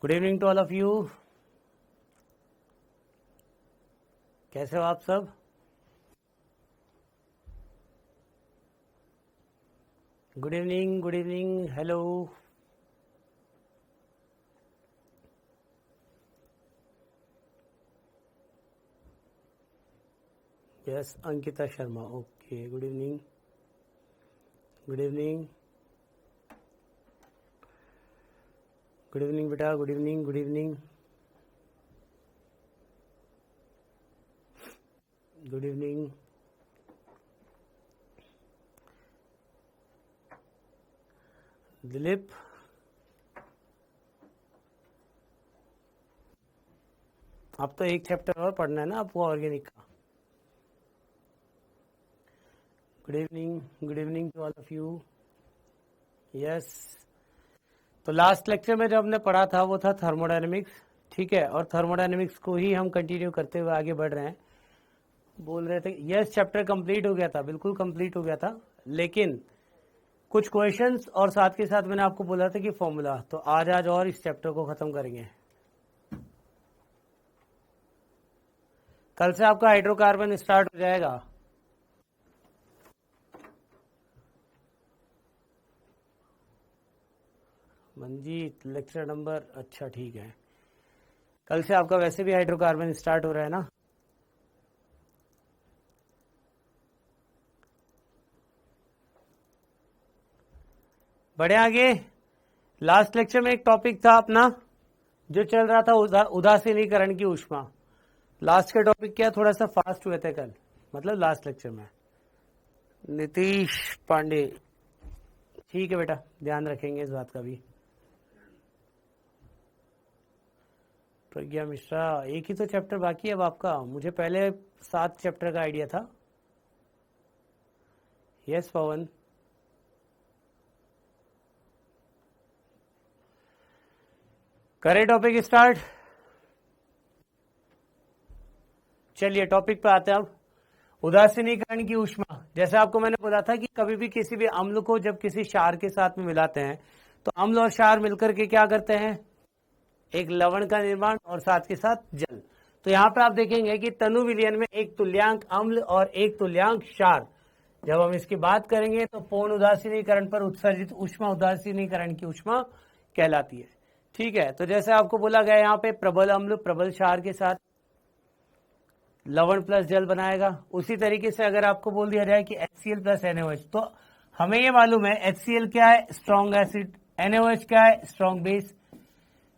Good evening to all of you. कैसे हो आप सब? Good evening, hello. Yes, Ankita Sharma, okay. Good evening, good evening, good evening बेटा, good evening, good evening, good evening. Dilip, अब तो एक चैप्टर और पढ़ना है ना आपको ऑर्गेनिक का। Good evening to all of you. Yes, तो लास्ट लेक्चर में जो हमने पढ़ा था वो था थर्मोडायनेमिक्स, ठीक है। और थर्मोडायनेमिक्स को ही हम कंटिन्यू करते हुए आगे बढ़ रहे हैं। बोल रहे थे यस, चैप्टर कंप्लीट हो गया था, बिल्कुल कंप्लीट हो गया था, लेकिन कुछ क्वेश्चंस और साथ के साथ मैंने आपको बोला था कि फॉर्मूला, तो आज और इस चैप्टर को खत्म करेंगे। कल से आपका हाइड्रोकार्बन स्टार्ट हो जाएगा। मंजीत, लेक्चर नंबर, अच्छा ठीक है। कल से आपका वैसे भी हाइड्रोकार्बन स्टार्ट हो रहा है ना। बढ़े आगे। लास्ट लेक्चर में एक टॉपिक था अपना जो चल रहा था, उदासीनीकरण की ऊष्मा। लास्ट का टॉपिक क्या, थोड़ा सा फास्ट हुए थे कल, मतलब लास्ट लेक्चर में। नीतीश पांडे, ठीक है बेटा, ध्यान रखेंगे इस बात का भी। प्रज्ञा मिश्रा, एक ही तो चैप्टर बाकी है अब आपका। मुझे पहले 7 चैप्टर का आइडिया था। यस पवन, करे टॉपिक स्टार्ट। चलिए टॉपिक पे आते हैं अब। उदासीनीकरण की ऊष्मा, जैसे आपको मैंने बोला था कि कभी भी किसी भी अम्ल को जब किसी क्षार के साथ में मिलाते हैं तो अम्ल और क्षार मिलकर के क्या करते हैं, एक लवण का निर्माण और साथ के साथ जल। तो यहाँ पे आप देखेंगे कि तनु विलयन में एक तुल्यांक अम्ल और एक तुल्यांक क्षार, जब हम इसकी बात करेंगे तो पूर्ण उदासीनीकरण पर उत्सर्जित ऊष्मा उदासीनीकरण की ऊष्मा कहलाती है, ठीक है। तो जैसे आपको बोला गया यहाँ पे प्रबल अम्ल प्रबल क्षार के साथ लवण प्लस जल बनाएगा। उसी तरीके से अगर आपको बोल दिया जाए कि HCl प्लस NaOH, तो हमें ये मालूम है HCl क्या है, स्ट्रॉन्ग एसिड, NaOH क्या है, स्ट्रॉन्ग बेस।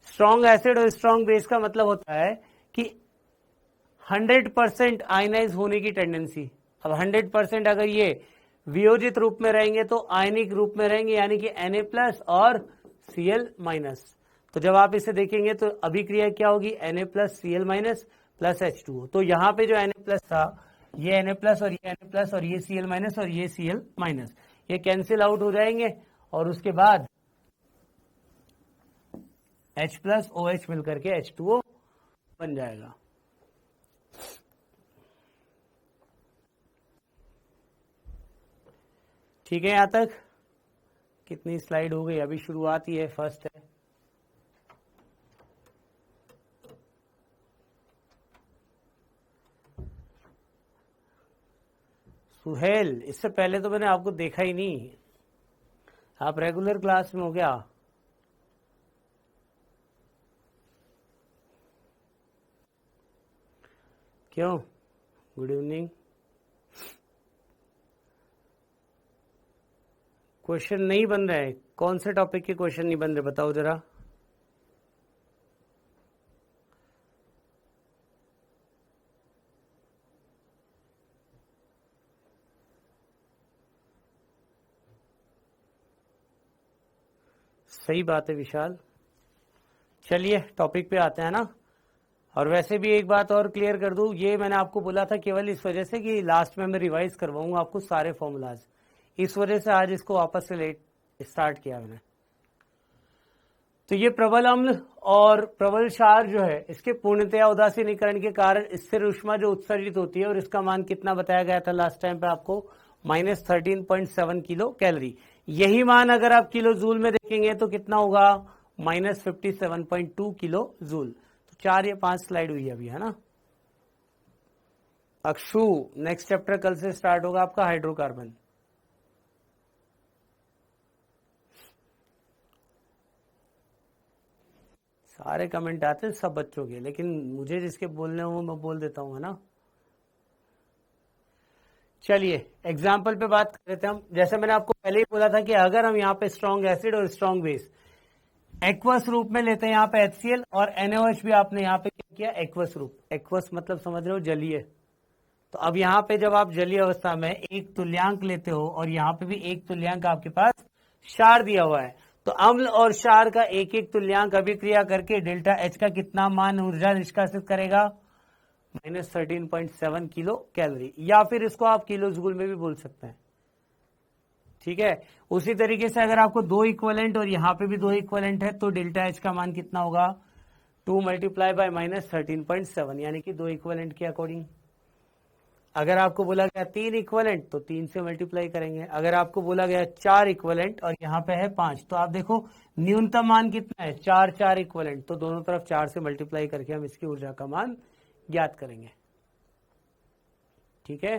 स्ट्रॉन्ग एसिड और स्ट्रॉन्ग बेस का मतलब होता है कि 100% आयनाइज होने की टेंडेंसी। अब 100% अगर ये वियोजित रूप में रहेंगे तो आयनिक रूप में रहेंगे, यानी कि Na प्लस और Cl माइनस। तो जब आप इसे देखेंगे तो अभिक्रिया क्या होगी, Na plus Cl minus plus H2O। तो यहाँ पे जो Na प्लस था, ये Na प्लस और ये Na प्लस और ये Cl माइनस और ये Cl माइनस, ये कैंसिल आउट हो जाएंगे और उसके बाद H प्लस OH मिलकर के H2O बन जाएगा। ठीक है, यहां तक कितनी स्लाइड हो गई, अभी शुरुआत ही है, फर्स्ट है। सुहेल, इससे पहले तो मैंने आपको देखा ही नहीं, आप रेगुलर क्लास में हो क्या? क्यों? Good evening. क्वेश्चन नहीं बन रहे? कौन से टॉपिक के क्वेश्चन नहीं बन रहे, बताओ जरा। सही बात है विशाल। चलिए टॉपिक पे आते हैं ना। और वैसे भी एक बात और क्लियर कर दूं, ये मैंने आपको बोला था केवल इस वजह से कि लास्ट में मैं रिवाइज करवाऊंगा आपको सारे फॉर्मूलाज, इस वजह से आज इसको वापस से लेट स्टार्ट किया मैंने। तो ये प्रबल अम्ल और प्रबल क्षार जो है, इसके पूर्णतया उदासीनीकरण के कारण स्थिर ऊष्मा जो उत्सर्जित होती है, और इसका मान कितना बताया गया था लास्ट टाइम पे आपको, -13.7 किलो कैलोरी। यही मान अगर आप किलो जूल में देखेंगे तो कितना होगा, -57.2 किलो जूल। तो 4 या 5 स्लाइड हुई अभी, है ना। अक्षु, नेक्स्ट चैप्टर कल से स्टार्ट होगा आपका हाइड्रोकार्बन। सारे कमेंट आते हैं सब बच्चों के, लेकिन मुझे जिसके बोलने हो मैं बोल देता हूँ, है ना। चलिए एग्जाम्पल पे बात कर रहे थे हम। जैसे मैंने आपको पहले ही बोला था कि अगर हम यहाँ पे स्ट्रॉन्ग एसिड और स्ट्रॉन्ग बेस एक्वस रूप में लेते हैं, यहाँ पे HCl और NaOH भी आपने यहाँ पे क्या किया, एक्वस रूप। एक्वस मतलब समझ रहे हो, जलीय। तो अब यहाँ पे जब आप जलीय अवस्था में एक तुल्यांक लेते हो और यहाँ पे भी एक तुल्यांक आपके पास क्षार दिया हुआ है, तो अम्ल और क्षार का एक एक तुल्यांक अभिक्रिया करके डेल्टा H का कितना मान ऊर्जा निष्कासित करेगा, -13.7 किलो कैलोरी, या फिर इसको आप किलो जूल में भी बोल सकते हैं। ठीक है। उसी तरीके से अगर आपको 2 इक्विवेलेंट और यहाँ पे भी 2 इक्विवेलेंट है तो डेल्टा H का मान कितना होगा, 2 मल्टीप्लाई बाय -13.7, यानी कि 2 इक्विवेलेंट के अकॉर्डिंग। अगर आपको बोला गया 3 इक्विवेलेंट तो 3 से मल्टीप्लाई करेंगे। अगर आपको बोला गया 4 इक्विवेलेंट और यहाँ पे है 5, तो आप देखो न्यूनतम मान कितना है, 4 इक्विवेलेंट, तो दोनों तरफ 4 से मल्टीप्लाई करके हम इसकी ऊर्जा का मान ज्ञात करेंगे। ठीक है।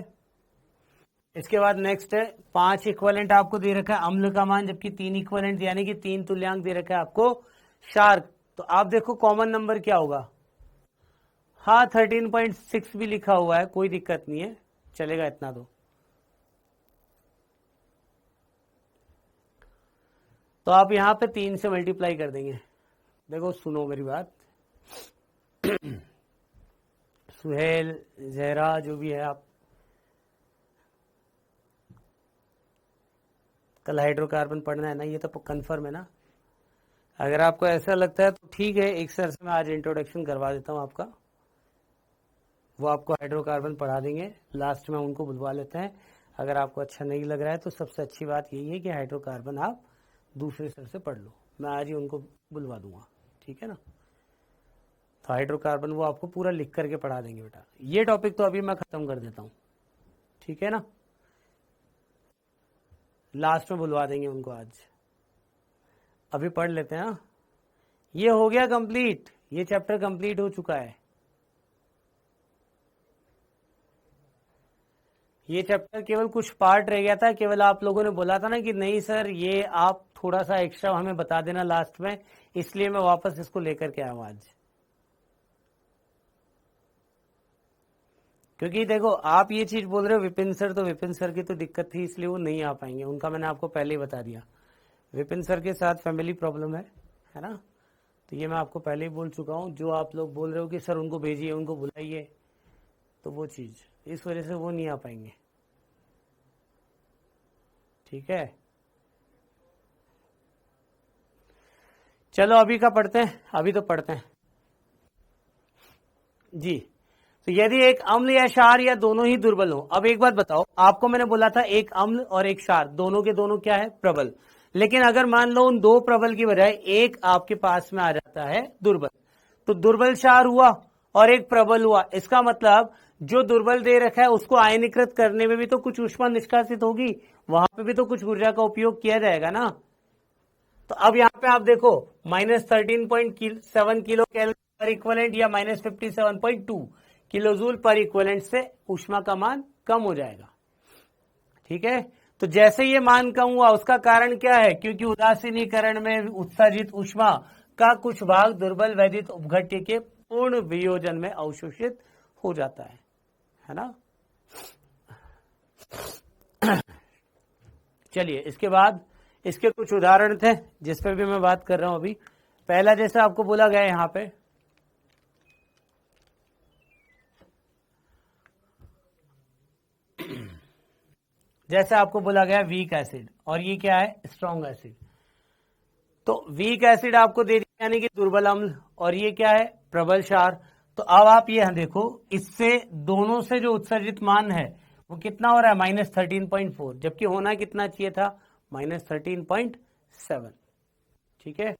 इसके बाद नेक्स्ट है 5 इक्विवेलेंट आपको दे रखा है अम्ल का मान, जबकि 3 इक्विवेलेंट यानी कि 3 तुल्यांक दे रखा है आपको क्षार। तो आप देखो कॉमन नंबर क्या होगा, हाँ 13.6 भी लिखा हुआ है, कोई दिक्कत नहीं है, चलेगा इतना। तो आप यहां पे 3 से मल्टीप्लाई कर देंगे। देखो सुनो मेरी बात सुहेल, जहरा, जो भी है, आप कल हाइड्रोकार्बन पढ़ना है ना, ये तो कंफर्म है ना। अगर आपको ऐसा लगता है तो ठीक है, एक सर से मैं आज इंट्रोडक्शन करवा देता हूं आपका, वो आपको हाइड्रोकार्बन पढ़ा देंगे, लास्ट में उनको बुलवा लेते हैं। अगर आपको अच्छा नहीं लग रहा है तो सबसे अच्छी बात यही है कि हाइड्रोकार्बन आप दूसरे सर से पढ़ लो, मैं आज ही उनको बुलवा दूंगा, ठीक है ना। तो हाइड्रोकार्बन वो आपको पूरा लिख करके पढ़ा देंगे बेटा। ये टॉपिक तो अभी मैं खत्म कर देता हूँ, ठीक है ना, लास्ट में बुलवा देंगे उनको आज, अभी पढ़ लेते हैं। ये हो गया कंप्लीट, ये चैप्टर कंप्लीट हो चुका है। ये चैप्टर केवल कुछ पार्ट रह गया था, केवल आप लोगों ने बोला था ना कि नहीं सर ये आप थोड़ा सा एक्स्ट्रा हमें बता देना लास्ट में, इसलिए मैं वापस इसको लेकर के आया हूं आज। क्योंकि देखो आप ये चीज बोल रहे हो विपिन सर, तो विपिन सर की तो दिक्कत थी इसलिए वो नहीं आ पाएंगे, उनका मैंने आपको पहले ही बता दिया। विपिन सर के साथ फैमिली प्रॉब्लम है ना, तो ये मैं आपको पहले ही बोल चुका हूं। जो आप लोग बोल रहे हो कि सर उनको भेजिए, उनको बुलाइए, तो वो चीज इस वजह से वो नहीं आ पाएंगे, ठीक है। चलो अभी का पढ़ते हैं, अभी तो पढ़ते हैं जी। तो यदि एक अम्ल या क्षार या दोनों ही दुर्बल हो, अब एक बात बताओ, आपको मैंने बोला था एक अम्ल और एक क्षार दोनों के दोनों क्या है, प्रबल। लेकिन अगर मान लो उन 2 प्रबल की बजाय एक आपके पास में आ जाता है दुर्बल, तो दुर्बल क्षार हुआ और एक प्रबल हुआ, इसका मतलब जो दुर्बल दे रखा है उसको आयनीकृत करने में भी तो कुछ ऊष्मा निष्कासित होगी, वहां पे भी तो कुछ ऊर्जा का उपयोग किया जाएगा ना। तो अब यहां पे आप देखो -13.7 किलो कैलोरी पर इक्विवेलेंट या -57.2 किलोजूल पर इक्विवेलेंट से ऊष्मा का मान कम हो जाएगा, ठीक है। तो जैसे ये मान कम हुआ उसका कारण क्या है, क्योंकि उदासीनीकरण में उत्सर्जित ऊष्मा का कुछ भाग दुर्बल वैदित उपघट्य के पूर्ण वियोजन में अवशोषित हो जाता है ना। चलिए इसके बाद इसके कुछ उदाहरण थे जिस पर भी मैं बात कर रहा हूं अभी। पहला जैसे आपको बोला गया यहां पे जैसे आपको बोला गया वीक एसिड और ये क्या है, स्ट्रॉन्ग एसिड। तो वीक एसिड आपको दे दिया यानी कि दुर्बल अम्ल, और ये क्या है, प्रबल क्षार। तो अब आप ये देखो, इससे दोनों से जो उत्सर्जित मान है वो कितना हो रहा है, -13.4, जबकि होना कितना चाहिए था, -13.7, ठीक है।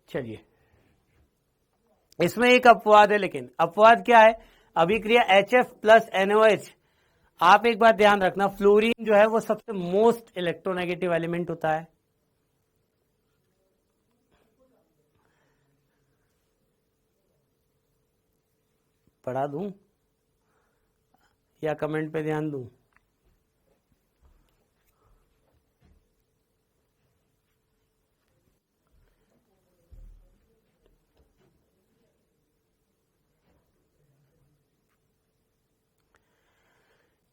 चलिए इसमें एक अपवाद है, लेकिन अपवाद क्या है, अभिक्रिया HF प्लस NaOH। आप एक बात ध्यान रखना, फ्लोरीन जो है वो सबसे मोस्ट इलेक्ट्रोनेगेटिव एलिमेंट होता है, पढ़ा दूं या कमेंट पे ध्यान दूं?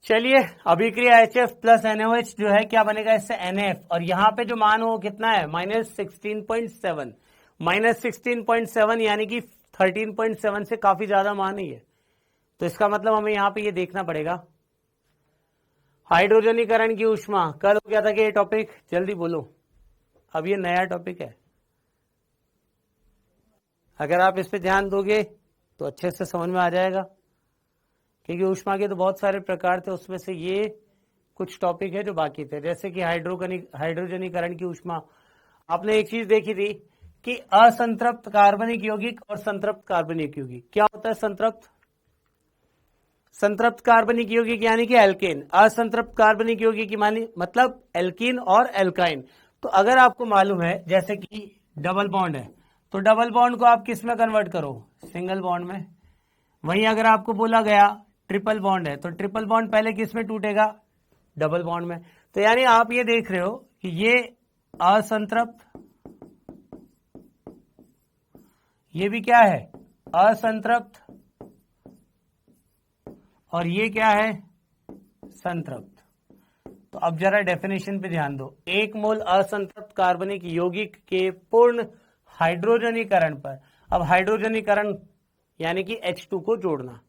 चलिए, अभिक्रिया HF प्लस NaOH जो है क्या बनेगा इससे NF, और यहां पे जो मान हो कितना है -16.7, -16.7 यानी कि 13.7 से काफी ज्यादा मान ही है। तो इसका मतलब हमें यहां पे ये देखना पड़ेगा हाइड्रोजनीकरण की ऊष्मा। कल हो गया था कि ये टॉपिक, जल्दी बोलो, अब ये नया टॉपिक है। अगर आप इस पे ध्यान दोगे तो अच्छे से समझ में आ जाएगा, क्योंकि ऊष्मा के तो बहुत सारे प्रकार थे, उसमें से ये कुछ टॉपिक है जो बाकी थे, जैसे कि हाइड्रोजनीकरण की ऊष्मा। आपने एक चीज देखी थी कि असंतृप्त कार्बनिक यौगिक और संतृप्त कार्बनिक यौगिक। क्या होता है संतृप्त? संतृप्त कार्बनिक यौगिक यानी कि एल्केन, असंतृप्त कार्बनिक यौगिक की मानी मतलब एल्कीन और एल्काइन। तो अगर आपको मालूम है जैसे कि डबल बॉन्ड है, तो डबल बॉन्ड को आप किस में कन्वर्ट करो? सिंगल बॉन्ड में। वहीं अगर आपको बोला गया ट्रिपल बॉन्ड है, तो ट्रिपल बॉन्ड पहले किस में टूटेगा? डबल बॉन्ड में। तो यानी आप ये देख रहे हो कि ये असंतृप्त, ये भी क्या है? असंतृप्त, और ये क्या है? संतृप्त। तो अब जरा डेफिनेशन पे ध्यान दो। एक मोल असंतृप्त कार्बनिक यौगिक के पूर्ण हाइड्रोजनीकरण पर, अब हाइड्रोजनीकरण यानी कि H2 को जोड़ना।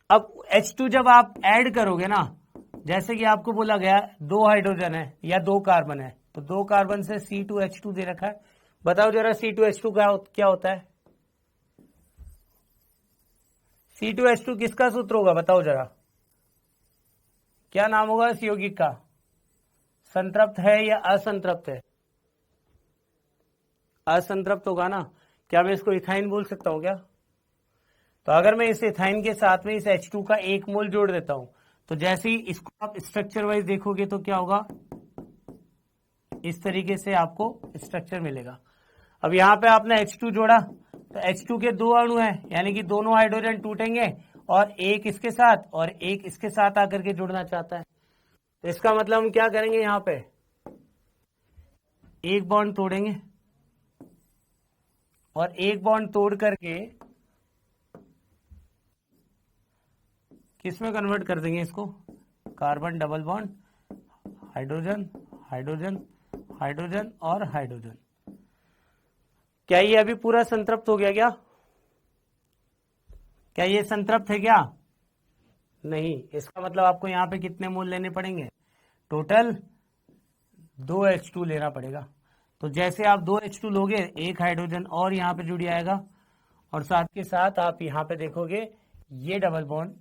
अब H2 जब आप ऐड करोगे ना, जैसे कि आपको बोला गया 2 हाइड्रोजन है या 2 कार्बन है, तो 2 कार्बन से C2H2 दे रखा है। बताओ जरा C2H2 क्या होता है? C2H2 किसका सूत्र होगा? बताओ जरा, क्या नाम होगा इस यौगिक का? संतृप्त है या असंतृप्त है? असंतृप्त होगा ना। क्या मैं इसको इथाइन बोल सकता हूं क्या? तो अगर मैं इस इथाइन के साथ में इस H2 का 1 मोल जोड़ देता हूं, तो जैसे ही इसको आप स्ट्रक्चर वाइज देखोगे तो क्या होगा? इस तरीके से आपको स्ट्रक्चर मिलेगा। अब यहां पे आपने H2 जोड़ा, तो H2 के 2 अणु हैं, यानी कि दोनों हाइड्रोजन टूटेंगे और एक इसके साथ और एक इसके साथ आकर के जुड़ना चाहता है। तो इसका मतलब हम क्या करेंगे? यहां पे एक बॉन्ड तोड़ेंगे और एक बॉन्ड तोड़ करके किस में कन्वर्ट कर देंगे इसको? Carbon double bond, hydrogen hydrogen hydrogen और हाइड्रोजन। क्या ये अभी पूरा संतृप्त हो गया? क्या ये संतृप्त है क्या? नहीं। इसका मतलब आपको यहां पे कितने मोल लेने पड़ेंगे? टोटल 2 H2 लेना पड़ेगा। तो जैसे आप 2 H2 लोगे, एक हाइड्रोजन और यहां पे जुड़ जाएगा, और साथ के साथ आप यहां पे देखोगे ये डबल बॉन्ड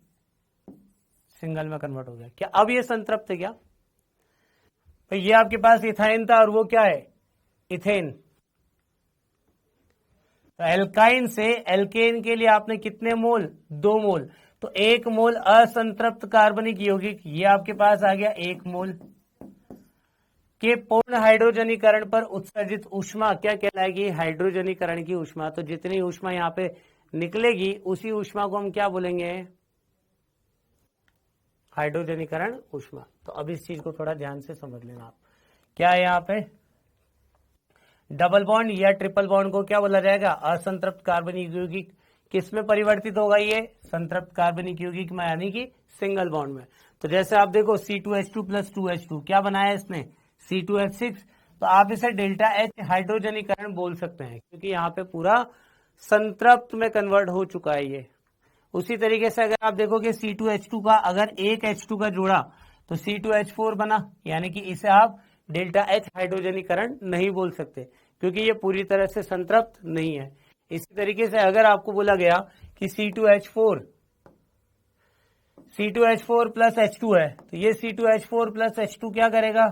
सिंगल में कन्वर्ट हो गया। क्या अब ये संतृप्त है क्या? तो ये आपके पास इथाइन था और वो क्या है? इथेन। तो एल्काइन से एल्केन के लिए आपने कितने मोल? 2 मोल। तो 1 मोल असंतृप्त कार्बनिक यौगिक, ये आपके पास आ गया 1 मोल के पूर्ण हाइड्रोजनीकरण पर उत्सर्जित ऊष्मा क्या कहलाएगी? हाइड्रोजनीकरण की ऊष्मा। तो जितनी ऊष्मा यहां पे निकलेगी उसी ऊष्मा को हम क्या बोलेंगे? हाइड्रोजनीकरण ऊष्मा। तो अब इस चीज को थोड़ा ध्यान से समझ लेना आप। क्या है यहाँ पे? डबल बॉन्ड या ट्रिपल बॉन्ड को क्या बोला जाएगा? असंतृप्त कार्बनिक यौगिक। किस में परिवर्तित होगा ये? संतृप्त कार्बनिक यौगिक में, यानी कि सिंगल बॉन्ड में। तो जैसे आप देखो C2H2 प्लस 2H2 क्या बनाया इसने? C2H6। तो आप इसे डेल्टा H हाइड्रोजनीकरण बोल सकते हैं, क्योंकि यहाँ पे पूरा संतृप्त में कन्वर्ट हो चुका है ये। उसी तरीके से अगर आप देखोगे C2H2 का अगर एक H2 का जोड़ा तो C2H4 बना, यानी कि इसे आप डेल्टा H हाइड्रोजनीकरण नहीं बोल सकते, क्योंकि ये पूरी तरह से संतृप्त नहीं है। इसी तरीके से अगर आपको बोला गया कि C2H4 प्लस H2 है, तो ये C2H4 प्लस H2 क्या करेगा?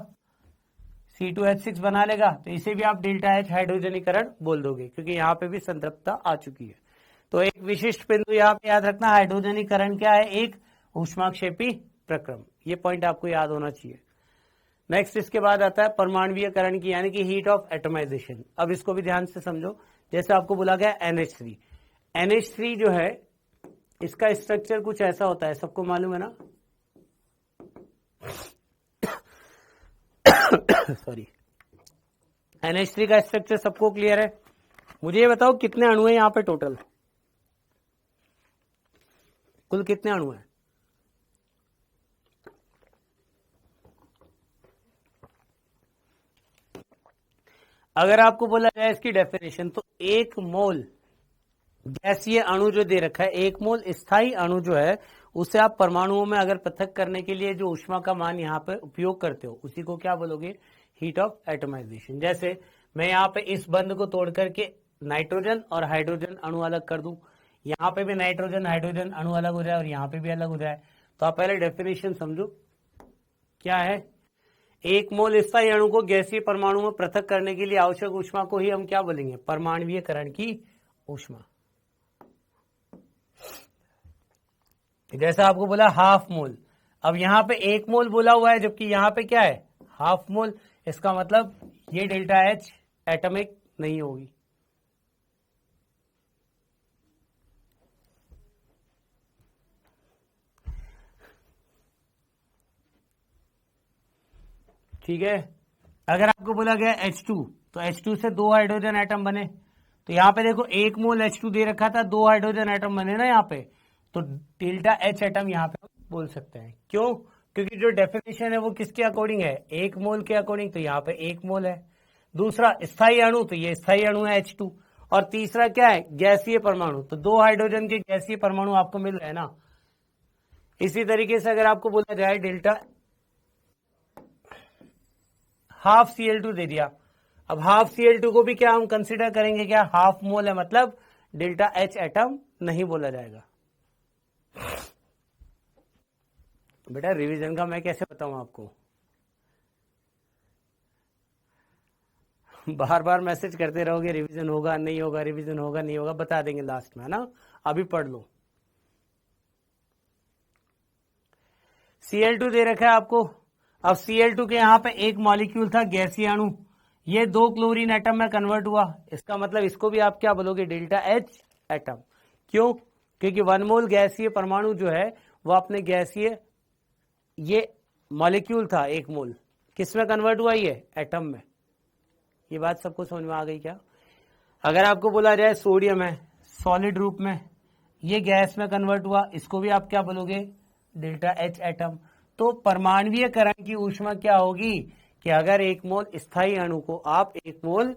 C2H6 बना लेगा। तो इसे भी आप डेल्टा H हाइड्रोजनीकरण बोल दोगे, क्योंकि यहाँ पे भी संतृप्तता आ चुकी है। तो एक विशिष्ट बिंदु यहाँ पे याद रखना, हाइड्रोजनीकरण क्या है? एक ऊष्माक्षेपी प्रक्रम। ये पॉइंट आपको याद होना चाहिए। नेक्स्ट इसके बाद आता है परमाणुीयकरण की, यानी कि हीट ऑफ एटमाइजेशन। अब इसको भी ध्यान से समझो। जैसे आपको बोला गया NH3 जो है इसका स्ट्रक्चर कुछ ऐसा होता है, सबको मालूम है ना? सॉरी, NH3 का स्ट्रक्चर सबको क्लियर है? मुझे ये बताओ कितने अणु है यहाँ पे टोटल, कुल कितने अणु हैं? अगर आपको बोला जाए इसकी डेफिनेशन, तो एक मोल गैसीय अणु जो दे रखा है, एक मोल स्थायी अणु जो है, उसे आप परमाणुओं में अगर पृथक करने के लिए जो ऊष्मा का मान यहाँ पे उपयोग करते हो, उसी को क्या बोलोगे? Heat of atomization. जैसे मैं यहाँ पे इस बंध को तोड़ करके नाइट्रोजन और हाइड्रोजन अणु अलग कर दूं, यहाँ पे भी नाइट्रोजन हाइड्रोजन अणु अलग हो जाए और यहाँ पे भी अलग हो जाए, तो आप पहले डेफिनेशन समझो क्या है। एक मोल स्थायी अणु को गैसीय परमाणु में पृथक करने के लिए आवश्यक ऊष्मा को ही हम क्या बोलेंगे? परमाणुीयकरण की ऊष्मा। जैसा आपको बोला हाफ मोल, अब यहाँ पे एक मोल बोला हुआ है, जबकि यहाँ पे क्या है? Half mole. इसका मतलब ये डेल्टा एच एटॉमिक नहीं होगी। ठीक है, अगर आपको बोला गया H2, तो H2 से 2 हाइड्रोजन एटम बने, तो यहाँ पे देखो एक मोल H2 दे रखा था, 2 हाइड्रोजन एटम बने ना यहाँ पे, तो डेल्टा H एटम यहाँ पे बोल सकते हैं। क्यों? क्योंकि जो डेफिनेशन है वो किसके अकॉर्डिंग है? एक मोल के अकॉर्डिंग, तो यहाँ पे एक मोल है। दूसरा स्थायी अणु, तो ये स्थायी अणु है H2, और तीसरा क्या है? गैसीय परमाणु, तो 2 हाइड्रोजन के गैसीय परमाणु आपको मिल रहे हैं ना। इसी तरीके से अगर आपको बोला जाए डेल्टा हाफ Cl2 दे दिया, अब हाफ Cl2 को भी क्या हम कंसीडर करेंगे? क्या हाफ मोल है, मतलब डेल्टा H एटम नहीं बोला जाएगा। बेटा रिवीजन का मैं कैसे बताऊं आपको? बार बार मैसेज करते रहोगे रिवीजन होगा नहीं होगा, रिवीजन होगा नहीं होगा, बता देंगे लास्ट में, है ना। अभी पढ़ लो। Cl2 दे रखा है आपको, अब Cl2 के यहां पे एक मॉलिक्यूल था गैसीय अणु, ये 2 क्लोरीन एटम में कन्वर्ट हुआ, इसका मतलब इसको भी आप क्या बोलोगे? Delta H atom. क्यों? क्योंकि 1 मोल गैसीय परमाणु जो है वो अपने गैसीय, ये मॉलिक्यूल था 1 मोल, किस में कन्वर्ट हुआ? ये एटम में। ये बात सबको समझ में आ गई क्या? अगर आपको बोला जाए सोडियम है सॉलिड रूप में, ये गैस में कन्वर्ट हुआ, इसको भी आप क्या बोलोगे? Delta H atom. तो परमाणुीयकरण की ऊष्मा क्या होगी? कि अगर 1 मोल स्थायी अणु को आप 1 मोल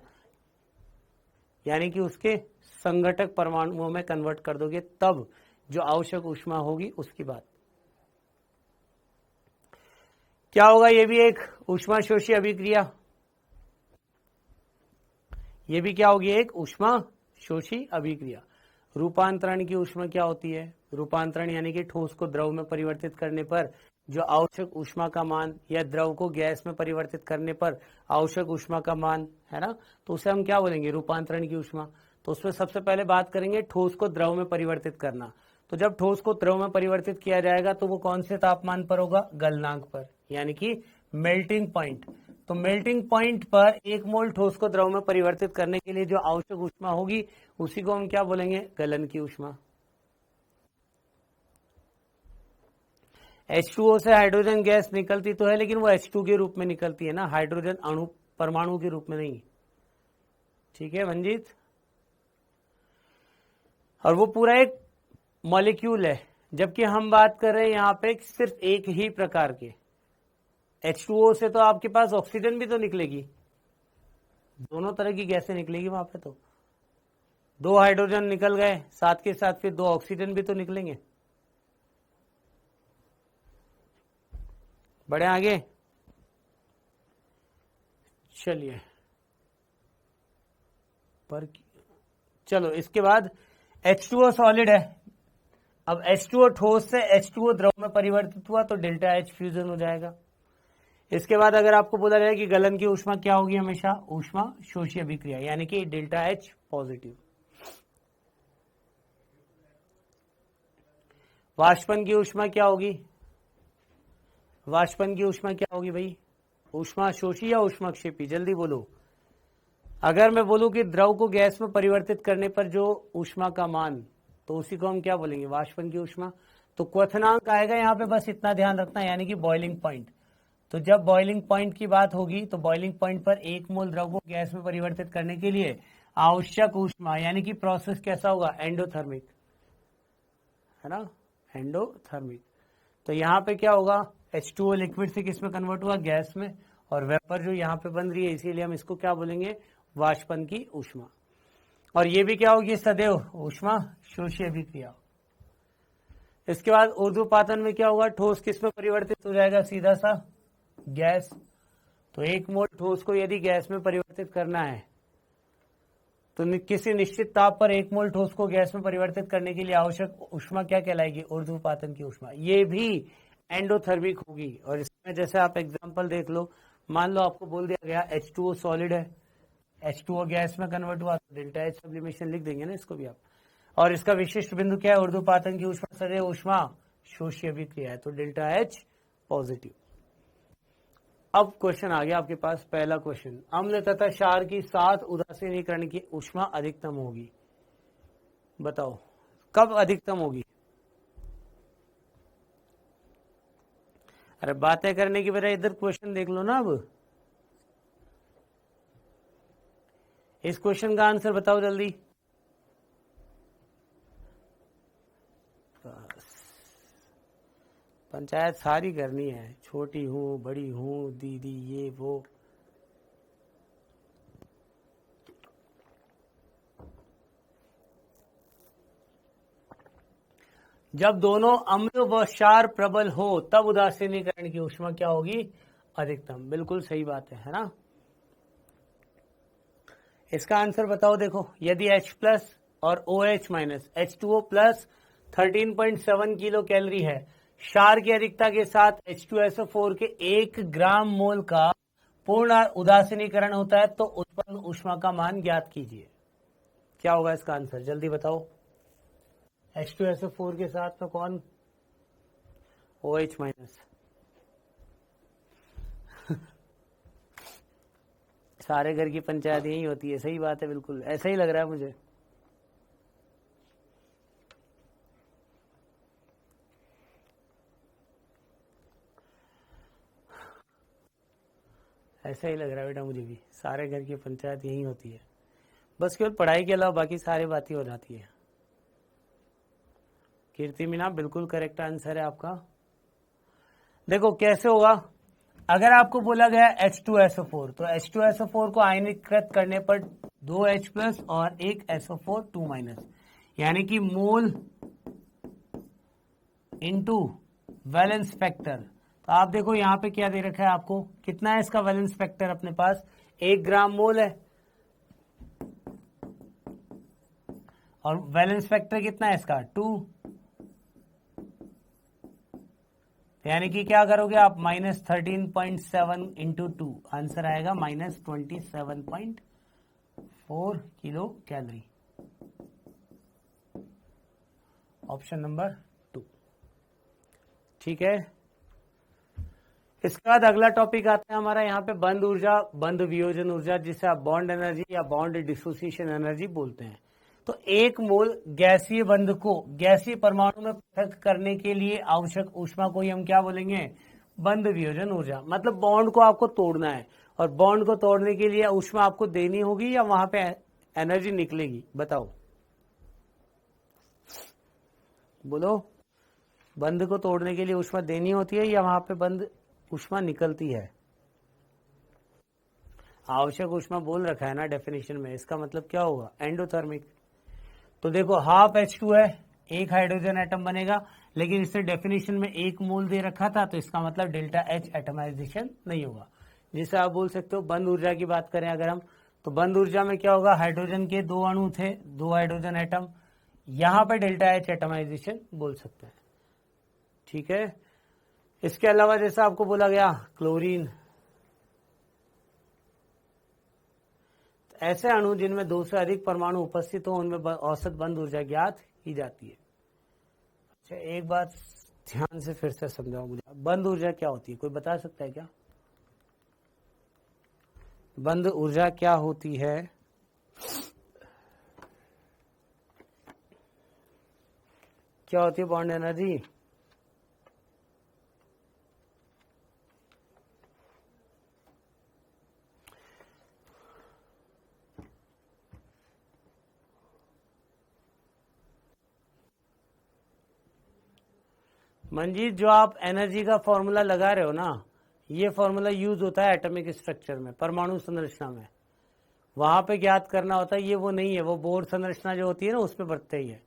यानी कि उसके संघटक परमाणुओं में कन्वर्ट कर दोगे, तब जो आवश्यक ऊष्मा होगी उसकी बात क्या होगा? ये भी एक ऊष्मा शोषी अभिक्रिया, ये भी क्या होगी? एक ऊष्मा शोषी अभिक्रिया। रूपांतरण की ऊष्मा क्या होती है? रूपांतरण यानी कि ठोस को द्रव में परिवर्तित करने पर जो आवश्यक ऊष्मा का मान, या द्रव को गैस में परिवर्तित करने पर आवश्यक ऊष्मा का मान, है ना, तो उसे हम क्या बोलेंगे? रूपांतरण की ऊष्मा। तो उसमें सबसे पहले बात करेंगे ठोस को द्रव में परिवर्तित करना। तो जब ठोस को द्रव में परिवर्तित किया जाएगा तो वो कौन से तापमान पर होगा? गलनांक पर, यानी कि मेल्टिंग पॉइंट। तो मेल्टिंग पॉइंट पर 1 मोल ठोस को द्रव में परिवर्तित करने के लिए जो आवश्यक ऊष्मा होगी उसी को हम क्या बोलेंगे? गलन की ऊष्मा। H2O से हाइड्रोजन गैस निकलती तो है, लेकिन वो H2 के रूप में निकलती है ना, हाइड्रोजन अणु परमाणु के रूप में नहीं। ठीक है मंजीत? और वो पूरा एक मॉलिक्यूल है, जबकि हम बात कर रहे हैं यहाँ पे सिर्फ एक ही प्रकार के। H2O से तो आपके पास ऑक्सीजन भी तो निकलेगी, दोनों तरह की गैसें निकलेगी वहां पे। तो 2 हाइड्रोजन निकल गए, साथ के साथ फिर 2 ऑक्सीजन भी तो निकलेंगे। बढ़े आगे, चलिए पर चलो इसके बाद H2O सॉलिड है। अब H2O ठोस से H2O द्रव में परिवर्तित हुआ तो डेल्टा H फ्यूजन हो जाएगा। इसके बाद अगर आपको बोला जाए कि गलन की ऊष्मा क्या होगी? हमेशा ऊष्मा शोषी अभिक्रिया, यानी कि डेल्टा H पॉजिटिव। वाष्पन की ऊष्मा क्या होगी? वाष्पन की ऊष्मा क्या होगी भाई? ऊष्मा शोषी या ऊष्माक्षेपी? जल्दी बोलो। अगर मैं बोलूं कि द्रव को गैस में परिवर्तित करने पर जो ऊष्मा का मान तो उसी को हम क्या बोलेंगे, वाष्पन की ऊष्मा। तो क्वथनांक आएगा यहाँ पे, बस इतना ध्यान रखना, यानी कि बॉइलिंग पॉइंट। तो जब बॉइलिंग पॉइंट की बात होगी तो बॉइलिंग पॉइंट पर 1 मोल द्रव को गैस में परिवर्तित करने के लिए आवश्यक ऊष्मा, यानी कि प्रोसेस कैसा होगा, एंडोथर्मिक, है ना, एंडोथर्मिक। तो यहाँ पे क्या होगा, H2O लिक्विड से किस में कन्वर्ट हुआ, गैस में, और वेपर जो यहाँ पे बन रही है, इसीलिए हम इसको क्या बोलेंगे, वाष्पन की ऊष्मा। और ये भी क्या होगी, सदैव ऊष्मा शोषी अभिक्रिया। इसके बाद ऊर्ध्वपातन में क्या होगा, ठोस किस में परिवर्तित हो जाएगा, सीधा सा गैस। तो 1 मोल ठोस को यदि गैस में परिवर्तित करना है तो किसी निश्चित ताप पर 1 मोल ठोस को गैस में परिवर्तित करने के लिए आवश्यक ऊष्मा क्या कहलाएगी, ऊर्ध्वपातन की ऊष्मा। ये भी एंडोथर्मिक होगी। और इसमें जैसे आप एग्जांपल देख लो, मान लो आपको बोल दिया गया H2O सॉलिड है, H2O गैस में कन्वर्ट हुआ, तो डेल्टा H सब्लिमेशन लिख देंगे ना इसको भी आप। और इसका विशिष्ट बिंदु क्या है, ऊर्ध्वपातन की ऊष्मा सदैव ऊष्मा शोषी अभिक्रिया है, तो डेल्टा H पॉजिटिव। अब क्वेश्चन आ गया आपके पास, पहला क्वेश्चन, अम्ल तथा क्षार की साथ उदासीनीकरण की ऊष्मा अधिकतम होगी। बताओ कब अधिकतम होगी। अरे बातें करने की बजाय इधर क्वेश्चन देख लो ना। अब इस क्वेश्चन का आंसर बताओ जल्दी। पंचायत सारी करनी है, छोटी हूँ बड़ी हूँ दीदी ये वो। जब दोनों अम्ल व क्षार प्रबल हो तब उदासीनीकरण की ऊष्मा क्या होगी, अधिकतम। बिल्कुल सही बात है ना। इसका आंसर बताओ। देखो यदि H प्लस और OH minus H2O plus 13.7 kilo calorie है, क्षार की अधिकता के साथ H2SO4 के 1 ग्राम मोल का पूर्ण उदासीनीकरण होता है, तो उत्पन्न ऊष्मा का मान ज्ञात कीजिए। क्या होगा इसका आंसर, जल्दी बताओ। H2SO4 के साथ में कौन, OH माइनस। सारे घर की पंचायत यही होती है, सही बात है, बिल्कुल ऐसा ही लग रहा है मुझे। ऐसा ही लग रहा है बेटा मुझे भी, सारे घर की पंचायत यही होती है, बस केवल पढ़ाई के अलावा बाकी सारी बातें हो जाती है। कीर्ति मीना बिल्कुल करेक्ट आंसर है आपका। देखो कैसे होगा, अगर आपको बोला गया H2SO4, तो H2SO4 को आयनीकृत करने पर 2H प्लस और 1 SO4 2 माइनस, यानी कि मोल इनटू वैलेंस फैक्टर। तो आप देखो यहाँ पे क्या दे रखा है आपको, कितना है इसका वैलेंस फैक्टर अपने पास, 1 ग्राम मोल है, और वैलेंस फैक्टर कितना है इसका 2, यानी कि क्या करोगे आप, -13.7 इंटू 2, आंसर आएगा -27.4 किलो कैलोरी। ऑप्शन नंबर 2, ठीक है। इसके बाद अगला टॉपिक आता है हमारा यहाँ पे बंद ऊर्जा, बंद वियोजन ऊर्जा, जिसे आप बॉन्ड एनर्जी या बॉन्ड डिसोसिएशन एनर्जी बोलते हैं। तो 1 मोल गैसीय बंध को गैसीय परमाणु में पृथक करने के लिए आवश्यक ऊष्मा को ही हम क्या बोलेंगे, बंध वियोजन ऊर्जा। मतलब बॉन्ड को आपको तोड़ना है, और बॉन्ड को तोड़ने के लिए ऊष्मा आपको देनी होगी या वहां पे एनर्जी निकलेगी, बताओ बोलो। बंध को तोड़ने के लिए ऊष्मा देनी होती है या वहां पे बंध ऊष्मा निकलती है। आवश्यक ऊष्मा बोल रखा है ना डेफिनेशन में, इसका मतलब क्या होगा, एंडोथर्मिक। तो देखो हाफ H2 है, 1 हाइड्रोजन एटम बनेगा, लेकिन इससे डेफिनेशन में 1 मोल दे रखा था, तो इसका मतलब डेल्टा H एटमाइजेशन नहीं होगा। जिसे आप बोल सकते हो बंद ऊर्जा की बात करें अगर हम, तो बंद ऊर्जा में क्या होगा, हाइड्रोजन के 2 अणु थे, 2 हाइड्रोजन एटम, यहां पर डेल्टा H एटमाइजेशन बोल सकते हैं, ठीक है। इसके अलावा जैसा आपको बोला गया क्लोरीन, ऐसे अणु जिनमें 2 से अधिक परमाणु उपस्थित हो उनमें औसत बंद ऊर्जा ज्ञात की जाती है। अच्छा एक बात ध्यान से फिर से समझाओ मुझे, बंद ऊर्जा क्या होती है, कोई बता सकता है क्या, बंद ऊर्जा क्या होती है। क्या होती है बॉन्ड एनर्जी? मंजीत, जो आप एनर्जी का फॉर्मूला लगा रहे हो ना, ये फॉर्मूला यूज होता है एटॉमिक स्ट्रक्चर में, परमाणु संरचना में, वहां पे ज्ञात करना होता है। ये वो नहीं है, वो बोर संरचना जो होती है ना उसमें बरतते ही है।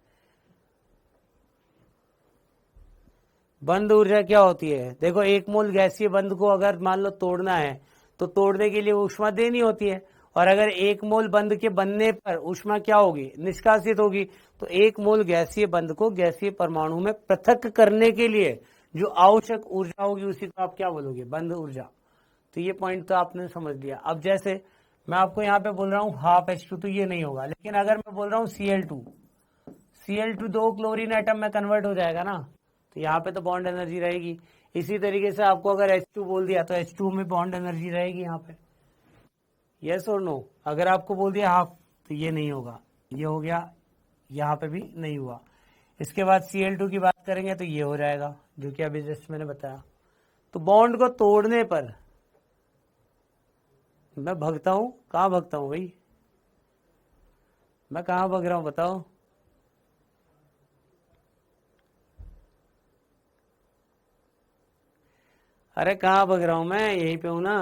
बंद ऊर्जा क्या होती है? देखो, एक मोल गैसीय बंध को अगर मान लो तोड़ना है तो तोड़ने के लिए ऊष्मा देनी होती है, और अगर एक मोल बंध के बनने पर ऊष्मा क्या होगी? निष्कासित होगी। तो एक मोल गैसीय बंध को गैसीय परमाणु में पृथक करने के लिए जो आवश्यक ऊर्जा होगी उसी को आप क्या बोलोगे? बंध ऊर्जा। तो ये पॉइंट तो आपने समझ लिया। अब जैसे मैं आपको यहाँ पे बोल रहा हूँ हाफ H2, तो ये नहीं होगा, लेकिन अगर मैं बोल रहा हूँ Cl2 दो क्लोरीन एटम में कन्वर्ट हो जाएगा ना, तो यहाँ पे तो बॉन्ड एनर्जी रहेगी। इसी तरीके से आपको अगर H2 बोल दिया तो H2 में बॉन्ड एनर्जी रहेगी यहाँ पे। यस और नो? अगर आपको बोल दिया हाफ, तो ये नहीं होगा, ये हो गया, यहाँ पे भी नहीं हुआ। इसके बाद Cl2 की बात करेंगे तो ये हो जाएगा, जो कि अभी जस्ट मैंने बताया। तो बॉन्ड को तोड़ने पर मैं भगता हूं, कहाँ भगता हूं भाई? मैं कहाँ भग रहा हूं बताओ? अरे कहाँ भग रहा हूं मैं? यहीं पे हूं ना।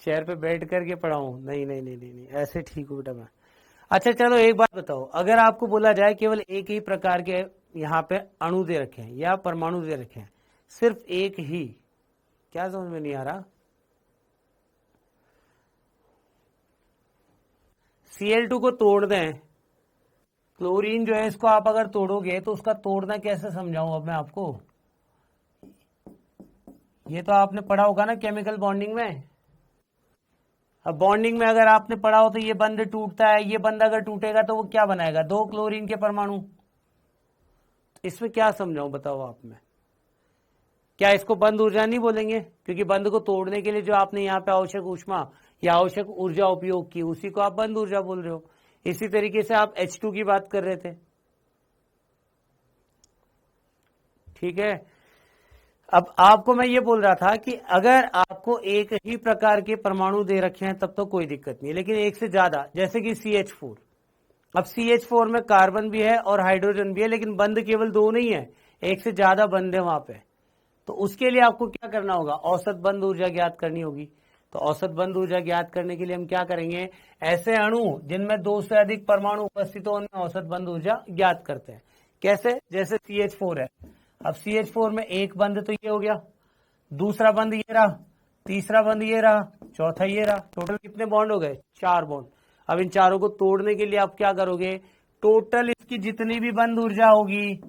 चेयर पे बैठ करके पढ़ा हूं? नहीं नहीं नहीं नहीं नहीं, ऐसे ठीक हूं बेटा मैं। अच्छा चलो एक बात बताओ, अगर आपको बोला जाए केवल एक ही प्रकार के यहाँ पे अणु दे रखे हैं या परमाणु दे रखे हैं, सिर्फ एक ही, क्या समझ में नहीं आ रहा? Cl2 को तोड़ दें, क्लोरीन जो है इसको आप अगर तोड़ोगे तो उसका तोड़ना कैसे समझाऊं अब मैं आपको? ये तो आपने पढ़ा होगा ना केमिकल बॉन्डिंग में। अब बॉन्डिंग में अगर आपने पढ़ा हो तो ये बंध टूटता है, ये बंध अगर टूटेगा तो वो क्या बनाएगा? दो क्लोरीन के परमाणु। इसमें क्या समझाऊं बताओ आप? में क्या इसको बंद ऊर्जा नहीं बोलेंगे? क्योंकि बंध को तोड़ने के लिए जो आपने यहाँ पे आवश्यक ऊष्मा या आवश्यक ऊर्जा उपयोग की, उसी को आप बंद ऊर्जा बोल रहे हो। इसी तरीके से आप H2 की बात कर रहे थे, ठीक है। अब आपको मैं ये बोल रहा था कि अगर आपको एक ही प्रकार के परमाणु दे रखे हैं तब तो कोई दिक्कत नहीं, लेकिन एक से ज्यादा, जैसे कि CH4। अब CH4 में कार्बन भी है और हाइड्रोजन भी है, लेकिन बंध केवल दो नहीं है, एक से ज्यादा बंध है वहां पे। तो उसके लिए आपको क्या करना होगा? औसत बंध ऊर्जा ज्ञात करनी होगी। तो औसत बंध ऊर्जा ज्ञात करने के लिए हम क्या करेंगे? ऐसे अणु जिनमें दो से अधिक परमाणु उपस्थित हो उनमें औसत बंध ऊर्जा ज्ञात करते हैं। कैसे? जैसे CH4 है, अब CH4 में एक बंध तो ये हो गया, दूसरा बंध ये रहा, तीसरा बंध ये रहा, चौथा ये रहा। टोटल कितने बॉन्ड हो गए? 4 बॉन्ड। अब इन चारों को तोड़ने के लिए आप क्या करोगे? टोटल इसकी जितनी भी बंध ऊर्जा होगी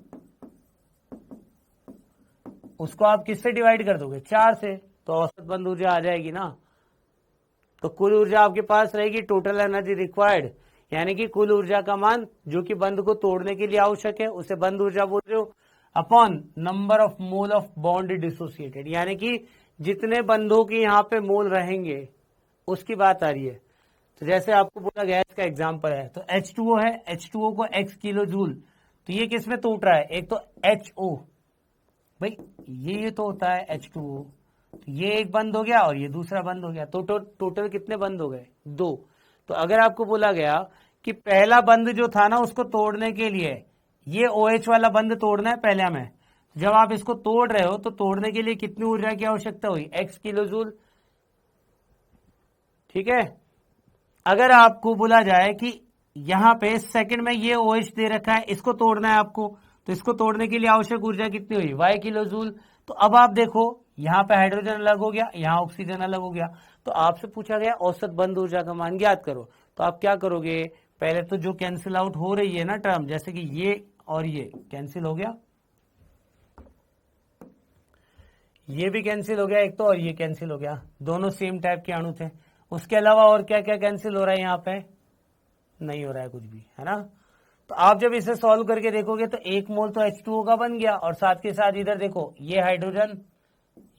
उसको आप किससे डिवाइड कर दोगे? 4 से। तो औसत बंध ऊर्जा आ जाएगी ना। तो कुल ऊर्जा आपके पास रहेगी टोटल एनर्जी रिक्वायर्ड, यानी कि कुल ऊर्जा का मान जो कि बंध को तोड़ने के लिए आवश्यक है उसे बंध ऊर्जा बोल रहे हो, upon number of mole of bond dissociated, यानी कि जितने बंधों के यहाँ पे मोल रहेंगे उसकी बात आ रही है। तो जैसे आपको बोला गैस का एग्जांपल है, तो H2O है, H2O को x किलो जूल, तो ये किस में टूट रहा है? एक तो HO, भाई ये तो होता है H2O, तो ये एक बंद हो गया और ये दूसरा बंद हो गया। तो टोटल कितने बंद हो गए? 2। तो अगर आपको बोला गया कि पहला बंद जो था ना उसको तोड़ने के लिए ये OH वाला बंद तोड़ना है पहले हमें, जब आप इसको तोड़ रहे हो तो तोड़ने के लिए कितनी ऊर्जा की आवश्यकता हुई? x किलो जूल, ठीक है। अगर आपको बोला जाए कि यहां पे सेकंड में ये OH दे रखा है, इसको तोड़ना है आपको, तो इसको तोड़ने के लिए आवश्यक ऊर्जा कितनी हुई? y kilo joule. तो अब आप देखो यहां पे हाइड्रोजन अलग हो गया, यहां ऑक्सीजन अलग हो गया, तो आपसे पूछा गया औसत बंद ऊर्जा का मान ज्ञात करो। तो आप क्या करोगे? पहले तो जो कैंसिल आउट हो रही है ना टर्म, जैसे कि ये और ये कैंसिल हो गया, ये भी कैंसिल हो गया एक तो, और ये कैंसिल हो गया, दोनों सेम टाइप के अणु थे। उसके अलावा और क्या क्या कैंसिल हो रहा है? यहाँ पे नहीं हो रहा है कुछ भी, है ना। तो आप जब इसे सॉल्व करके देखोगे तो एक मोल तो H2O का बन गया, और साथ के साथ इधर देखो ये हाइड्रोजन,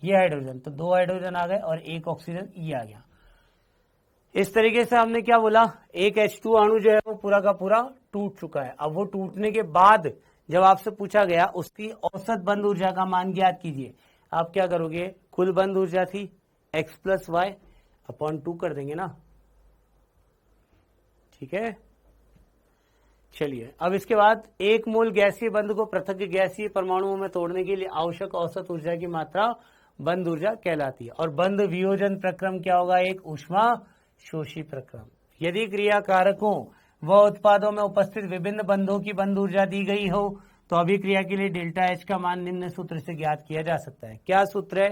ये हाइड्रोजन, तो 2 हाइड्रोजन आ गए और एक ऑक्सीजन ये आ गया। इस तरीके से हमने क्या बोला, एक H2 अणु जो है वो पूरा का पूरा टूट चुका है। अब वो टूटने के बाद जब आपसे पूछा गया उसकी औसत बंद ऊर्जा का मान ज्ञात कीजिए, आप क्या करोगे, कुल बंद ऊर्जा थी x प्लस वाई अपॉन 2 कर देंगे ना, ठीक है। चलिए अब इसके बाद एक मोल गैसीय बंध को पृथक गैसीय परमाणुओं में तोड़ने के लिए आवश्यक औसत ऊर्जा की मात्रा बंध ऊर्जा कहलाती है। और बंध वियोजन प्रक्रम क्या होगा, एक ऊष्मा शोषी प्रक्रम। यदि क्रिया कारकों व उत्पादों में उपस्थित विभिन्न बंधों की बंध ऊर्जा दी गई हो तो अभिक्रिया के लिए डेल्टा एच का मान निम्न सूत्र से ज्ञात किया जा सकता है। क्या सूत्र है?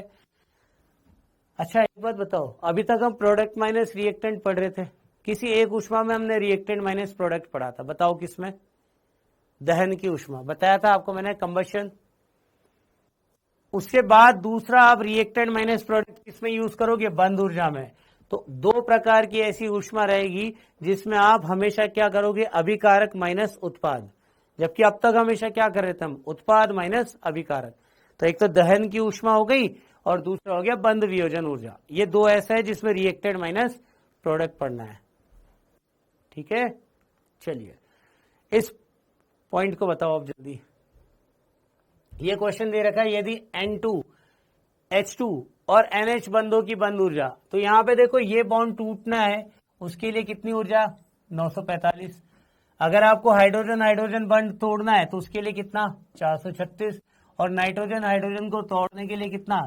अच्छा एक बात बताओ, अभी तक हम प्रोडक्ट माइनस रिएक्टेंट पढ़ रहे थे, किसी एक ऊष्मा में हमने रिएक्टेंट माइनस प्रोडक्ट पढ़ा था, बताओ किसमें? दहन की ऊष्मा बताया था आपको मैंने, कंबशन। उसके बाद दूसरा आप रिएक्टेंट माइनस प्रोडक्ट किसमें यूज करोगे, बंध ऊर्जा में। तो दो प्रकार की ऐसी ऊष्मा रहेगी जिसमें आप हमेशा क्या करोगे, अभिकारक माइनस उत्पाद, जबकि अब तक हमेशा क्या कर रहे थे हम, उत्पाद माइनस अभिकारक। तो एक तो दहन की ऊष्मा हो गई और दूसरा हो गया बंध वियोजन ऊर्जा। ये दो ऐसा है जिसमें रिएक्टेड माइनस प्रोडक्ट पढ़ना है, ठीक है। चलिए इस पॉइंट को बताओ अब जल्दी। ये क्वेश्चन दे रखा है, यदि N2 H2 और NH बंधों की बंध ऊर्जा, तो यहां पे देखो ये बॉन्ड टूटना है, उसके लिए कितनी ऊर्जा, 945। अगर आपको हाइड्रोजन हाइड्रोजन बंध तोड़ना है तो उसके लिए कितना, 436। और नाइट्रोजन हाइड्रोजन को तोड़ने के लिए कितना,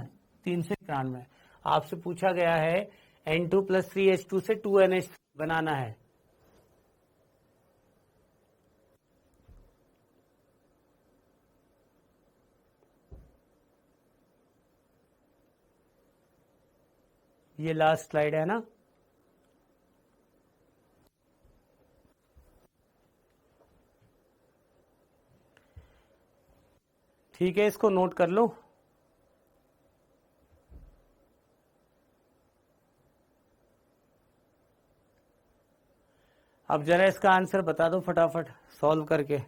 391। आपसे पूछा गया है N2 + 3H2 से 2NH बनाना है। ये लास्ट स्लाइड है ना, ठीक है, इसको नोट कर लो। अब जरा इसका आंसर बता दो फटाफट सॉल्व करके।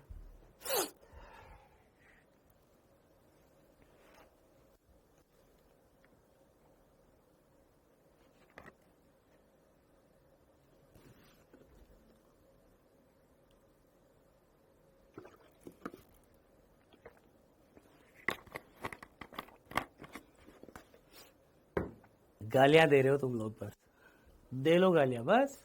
गालियां दे रहे हो तुम लोग, बस दे लो गालियां बस।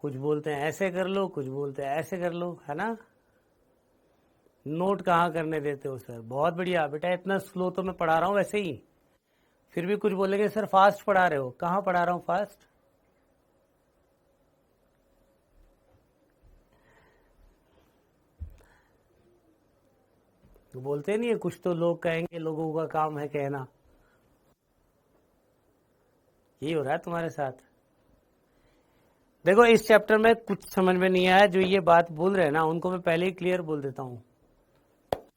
कुछ बोलते हैं ऐसे कर लो, कुछ बोलते हैं ऐसे कर लो, है ना। नोट कहाँ करने देते हो सर, बहुत बढ़िया बेटा, इतना स्लो तो मैं पढ़ा रहा हूँ वैसे ही, फिर भी कुछ बोलेंगे सर फास्ट पढ़ा रहे हो, कहाँ पढ़ा रहा हूँ फास्ट। तो बोलते नहीं है, कुछ तो लोग कहेंगे, लोगों का काम है कहना, यही हो रहा है तुम्हारे साथ। देखो इस चैप्टर में कुछ समझ में नहीं आया, जो ये बात बोल रहे हैं ना उनको मैं पहले ही क्लियर बोल देता हूँ,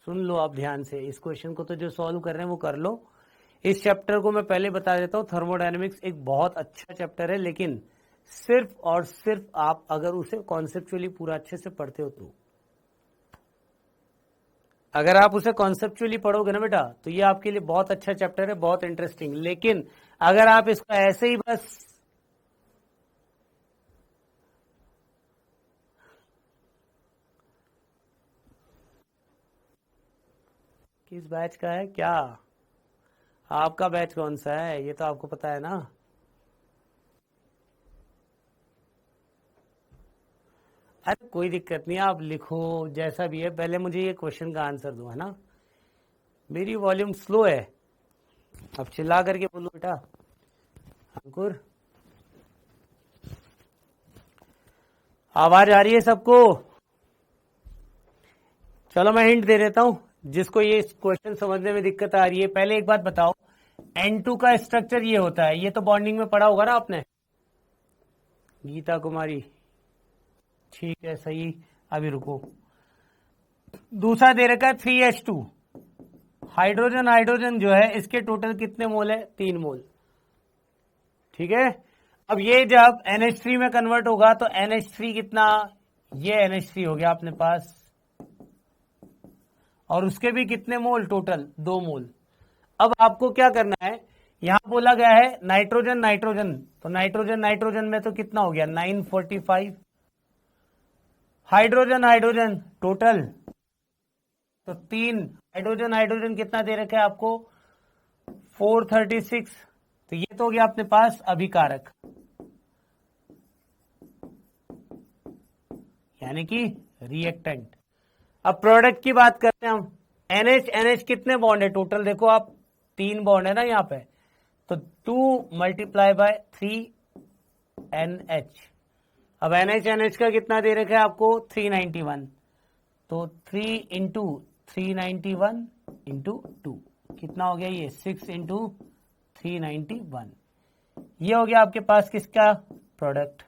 सुन लो आप ध्यान से। इस क्वेश्चन को तो जो सॉल्व कर रहे हैं वो कर लो। इस चैप्टर को मैं पहले बता देता हूँ, थर्मोडायनेमिक्स एक बहुत अच्छा चैप्टर है, लेकिन सिर्फ और सिर्फ आप अगर उसे कॉन्सेप्चुअली पूरा अच्छे से पढ़ते हो तो, अगर आप उसे कॉन्सेप्चुअली पढ़ोगे ना बेटा तो ये आपके लिए बहुत अच्छा चैप्टर है, बहुत इंटरेस्टिंग। लेकिन अगर आप इसको ऐसे ही बस किस बैच का है क्या, आपका बैच कौन सा है ये तो आपको पता है ना। अरे कोई दिक्कत नहीं, आप लिखो जैसा भी है, पहले मुझे ये क्वेश्चन का आंसर दो, है ना। मेरी वॉल्यूम स्लो है, अब चिल्ला करके बोलो बेटा। अंकुर आवाज आ रही है सबको? चलो मैं हिंट दे देता हूं, जिसको ये क्वेश्चन समझने में दिक्कत आ रही है। पहले एक बात बताओ, N2 का स्ट्रक्चर ये होता है, ये तो बॉन्डिंग में पढ़ा होगा ना आपने, गीता कुमारी, ठीक है सही। अभी रुको, दूसरा दे रखा है 3H2, हाइड्रोजन हाइड्रोजन जो है इसके टोटल कितने मोल है, 3 मोल, ठीक है। अब ये जब NH3 में कन्वर्ट होगा तो NH3 कितना, ये NH3 हो गया अपने पास, और उसके भी कितने मोल, टोटल 2 मोल। अब आपको क्या करना है, यहां बोला गया है नाइट्रोजन नाइट्रोजन, तो नाइट्रोजन नाइट्रोजन में तो कितना हो गया 945। हाइड्रोजन हाइड्रोजन टोटल तो 3, हाइड्रोजन हाइड्रोजन कितना दे रखा है आपको 436। तो ये तो हो गया अपने पास अभिकारक, यानी कि रिएक्टेंट। अब प्रोडक्ट की बात करते हैं हम। NH NH कितने बॉन्ड है टोटल, देखो आप 3 बॉन्ड है ना यहाँ पे, तो 2 × 3NH। अब NH NH का कितना दे रखा है आपको 391, तो 3 × 391 × 2 कितना हो गया ये 6 × 391। ये हो गया आपके पास किसका प्रोडक्ट।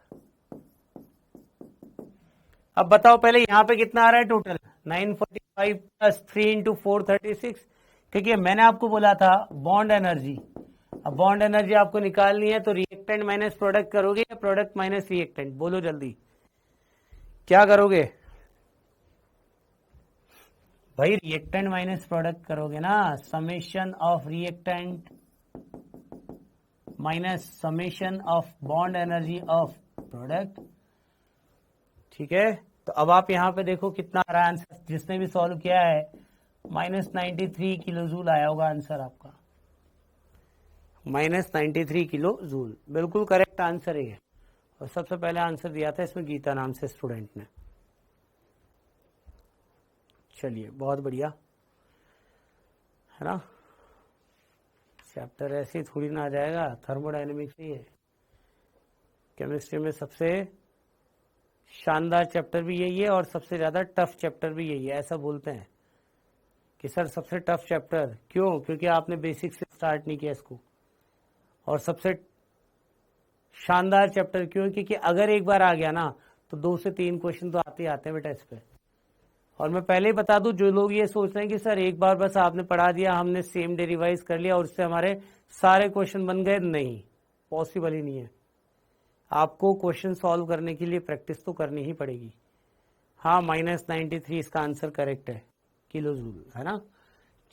अब बताओ पहले यहां पे कितना आ रहा है टोटल 945 प्लस 3 × 436, क्योंकि मैंने आपको बोला था बॉन्ड एनर्जी। अब बॉन्ड एनर्जी आपको निकालनी है, तो रिएक्टेंट माइनस प्रोडक्ट करोगे या प्रोडक्ट माइनस रिएक्टेंट, बोलो जल्दी क्या करोगे भाई, रिएक्टेंट माइनस प्रोडक्ट करोगे ना, summation of reactant minus summation of bond energy of product. ठीक है, तो अब आप यहां पे देखो कितना आ रहा है आंसर, जिसने भी सॉल्व किया है -93 किलो जूल आया होगा आंसर आपका, -93 किलो जूल, बिल्कुल करेक्ट आंसर है। और सबसे पहले आंसर दिया था इसमें गीता नाम से स्टूडेंट ने। चलिए बहुत बढ़िया है ना, चैप्टर ऐसे ही थोड़ी ना आ जाएगा, थर्मोडायनेमिक्स ही है। केमिस्ट्री में सबसे शानदार चैप्टर भी यही है और सबसे ज्यादा टफ चैप्टर भी यही है। ऐसा बोलते हैं कि सर सबसे टफ चैप्टर क्यों, क्योंकि आपने बेसिक से स्टार्ट नहीं किया इसको। और सबसे शानदार चैप्टर क्यों, क्योंकि अगर एक बार आ गया ना तो 2 से 3 क्वेश्चन तो आते ही आते हैं बेटा इस पे। और मैं पहले ही बता दूं, जो लोग ये सोच रहे हैं कि सर एक बार बस आपने पढ़ा दिया, हमने सेम डे रिवाइज कर लिया और उससे हमारे सारे क्वेश्चन बन गए, नहीं, पॉसिबल ही नहीं है। आपको क्वेश्चन सॉल्व करने के लिए प्रैक्टिस तो करनी ही पड़ेगी। हाँ, -93 इसका आंसर करेक्ट है, किलो जूल, है ना।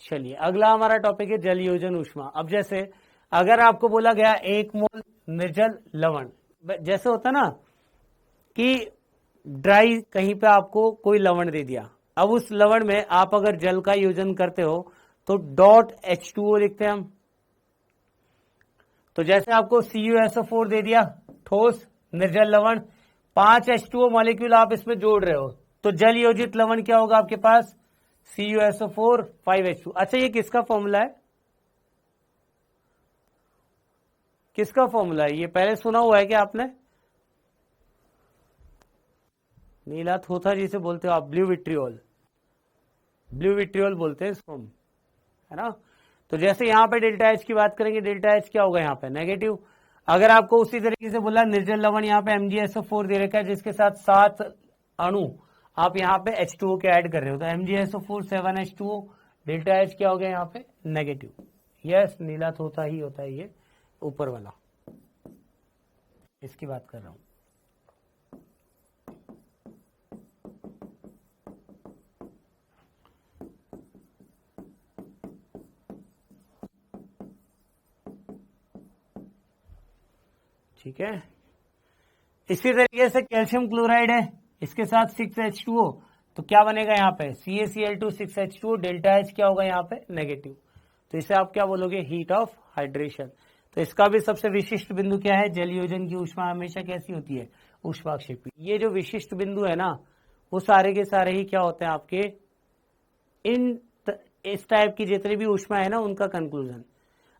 चलिए अगला हमारा टॉपिक है जल योजन ऊष्मा। अब जैसे अगर आपको बोला गया 1 मोल निर्जल लवण, जैसे होता ना कि ड्राई कहीं पे आपको कोई लवण दे दिया, अब उस लवण में आप अगर जल का योजन करते हो तो .H2O लिखते हैं हम। तो जैसे आपको CuSO4 दे दिया, ठोस निर्जल लवण, 5 H2O मॉलिक्यूल आप इसमें जोड़ रहे हो, तो जल योजित लवण क्या होगा आपके पास CuSO4 5H2। अच्छा, ये किसका फॉर्मूला है, किसका फॉर्मूला है, ये पहले सुना हुआ है क्या आपने? नीला थोथा जिसे बोलते हो आप, ब्लू विट्रियोल, ब्लू विट्रियोल बोलते हैं इसको, है ना। तो जैसे यहां पे डेल्टा H की बात करेंगे, डेल्टा H क्या होगा यहाँ पे नेगेटिव। अगर आपको उसी तरीके से बोला निर्जल लवण, यहाँ पे MgSO4 दे रखा है जिसके साथ 7 अणु आप यहाँ पे H2O के ऐड कर रहे हो, तो MgSO4 7H2O, डेल्टा H क्या हो गया यहाँ पे नेगेटिव। यस, नीला थोथा ही होता है ये ऊपर वाला, इसकी बात कर रहा हूं। ठीक है, इसी तरीके से कैल्शियम क्लोराइड है, इसके साथ 6H2O, तो क्या बनेगा यहाँ पे CaCl2 6H2O, डेल्टा H क्या होगा यहाँ पे नेगेटिव। तो इसे आप क्या बोलोगे हीट ऑफ हाइड्रेशन। तो इसका भी सबसे विशिष्ट बिंदु क्या है, जल योजन की ऊष्मा हमेशा कैसी होती है, ऊष्माक्षेपी। ये जो विशिष्ट बिंदु है ना, वो सारे के सारे ही क्या होते हैं आपके इस टाइप की जितनी भी ऊष्मा है ना उनका कंक्लूजन।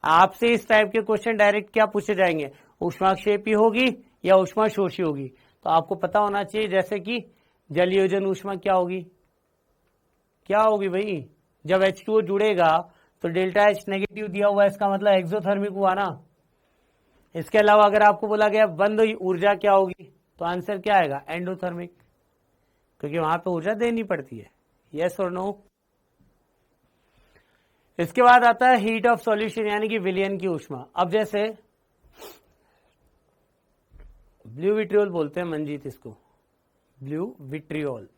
आपसे इस टाइप के क्वेश्चन डायरेक्ट क्या पूछे जाएंगे, ऊष्माक्षेपी होगी या ऊष्मा शोषी होगी, तो आपको पता होना चाहिए जैसे कि जल योजन ऊष्मा क्या होगी, क्या होगी भाई, जब H2O जुड़ेगा तो डेल्टा H नेगेटिव दिया हुआ है, इसका मतलब एक्सोथर्मिक हुआ ना। इसके अलावा अगर आपको बोला गया बंद ऊर्जा क्या होगी, तो आंसर क्या आएगा एंडोथर्मिक, क्योंकि वहां पे ऊर्जा देनी पड़ती है। यस और नो। इसके बाद आता है हीट ऑफ सॉल्यूशन, यानी कि विलयन की ऊष्मा। अब जैसे ब्लू विट्रियोल बोलते हैं मंजीत इसको, ब्लू विट्रियोल।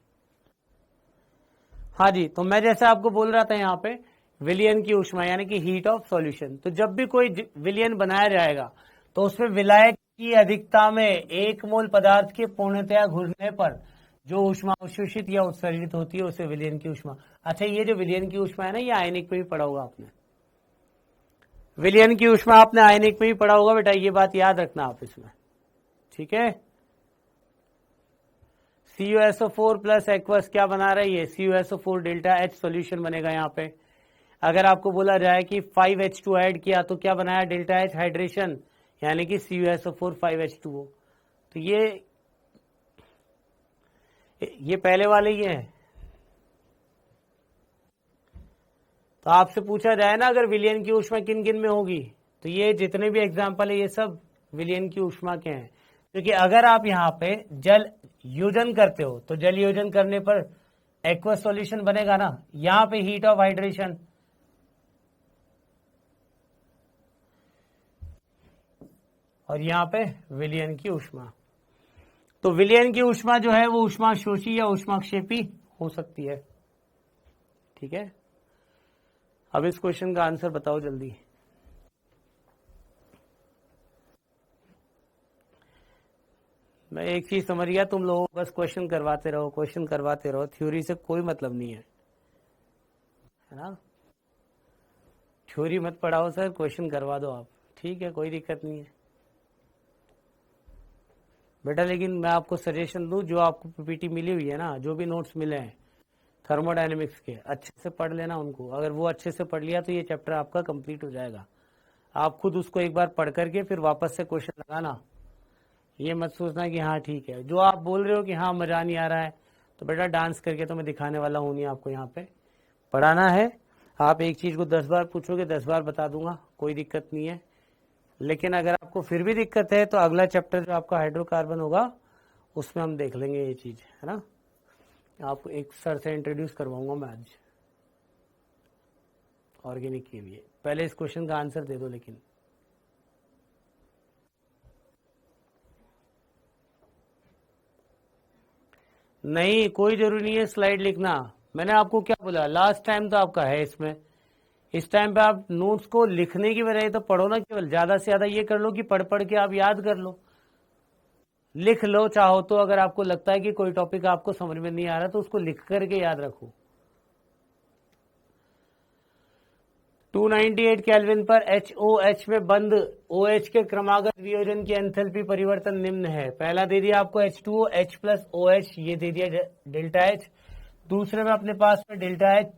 हाँ जी, तो मैं जैसे आपको बोल रहा था यहाँ पे विलयन की ऊष्मा यानी कि हीट ऑफ सॉल्यूशन। तो जब भी कोई विलयन बनाया जाएगा तो उसमें विलायक की अधिकता में एक मोल पदार्थ के पूर्णतया घुलने पर जो ऊष्मा अवशोषित या उत्सर्जित होती है उसे विलयन की ऊष्मा। अच्छा, ये जो विलयन की ऊष्मा है ना, ये आयनिक में भी पढ़ा होगा आपने। विलयन की ऊष्मा आपने आयनिक में भी पढ़ा होगा बेटा, ये बात याद रखना आप इसमें, ठीक है। CuSO4 प्लस एक्वस क्या बना रही है, CuSO4 डेल्टा H सोल्यूशन बनेगा यहाँ पे। अगर आपको बोला जाए कि 5H2 ऐड किया तो क्या बनाया, डेल्टा H हाइड्रेशन, यानी कि CuSO4 5H2O। तो ये पहले वाले ही है। तो आपसे पूछा जाए ना अगर विलयन की ऊष्मा किन किन में होगी, तो ये जितने भी एग्जाम्पल है ये सब विलयन की ऊष्मा के हैं। क्योंकि अगर आप यहाँ पे जल योजन करते हो तो जल योजन करने पर एक्वस सॉल्यूशन बनेगा ना, यहाँ पे हीट ऑफ हाइड्रेशन, और यहाँ पे विलयन की ऊष्मा। तो विलयन की ऊष्मा जो है वो ऊष्मा शोषी या ऊष्माक्षेपी हो सकती है, ठीक है। अब इस क्वेश्चन का आंसर बताओ जल्दी। मैं एक चीज समझ गया, तुम लोगों को बस क्वेश्चन करवाते रहो, क्वेश्चन करवाते रहो, थ्योरी से कोई मतलब नहीं है ना। थ्योरी मत पढ़ाओ सर, क्वेश्चन करवा दो आप, ठीक है, कोई दिक्कत नहीं है बेटा। लेकिन मैं आपको सजेशन दूं, जो आपको पीपीटी मिली हुई है ना, जो भी नोट्स मिले हैं थर्मोडायनेमिक्स के, अच्छे से पढ़ लेना उनको। अगर वो अच्छे से पढ़ लिया तो ये चैप्टर आपका कंप्लीट हो जाएगा। आप खुद उसको एक बार पढ़ करके फिर वापस से क्वेश्चन लगाना। ये मत सोचना कि हाँ ठीक है, जो आप बोल रहे हो कि हाँ मजा नहीं आ रहा है, तो बेटा डांस करके तो मैं दिखाने वाला हूँ नहीं आपको। यहाँ पे पढ़ाना है, आप एक चीज को 10 बार पूछोगे 10 बार बता दूंगा, कोई दिक्कत नहीं है। लेकिन अगर आपको फिर भी दिक्कत है तो अगला चैप्टर जो आपका हाइड्रोकार्बन होगा उसमें हम देख लेंगे ये चीज, है ना। आपको एक सर से इंट्रोड्यूस करवाऊंगा मैं आज ऑर्गेनिक के लिए। पहले इस क्वेश्चन का आंसर दे दो। लेकिन नहीं, कोई जरूरी नहीं है स्लाइड लिखना। मैंने आपको क्या बोला, लास्ट टाइम तो आपका है इसमें, इस टाइम पे आप नोट्स को लिखने की बजाय तो पढ़ो ना। केवल ज्यादा से ज्यादा ये कर लो कि पढ़ पढ़ के आप याद कर लो, लिख लो चाहो तो। अगर आपको लगता है कि कोई टॉपिक आपको समझ में नहीं आ रहा तो उसको लिख करके याद रखो। 298 केल्विन पर HOH में बंद OH के क्रमागत वियोजन की एंथैल्पी परिवर्तन निम्न है। पहला दे दिया आपको H2O H प्लस OH, ये दे दिया डेल्टा H। दूसरे में अपने पास में डेल्टा H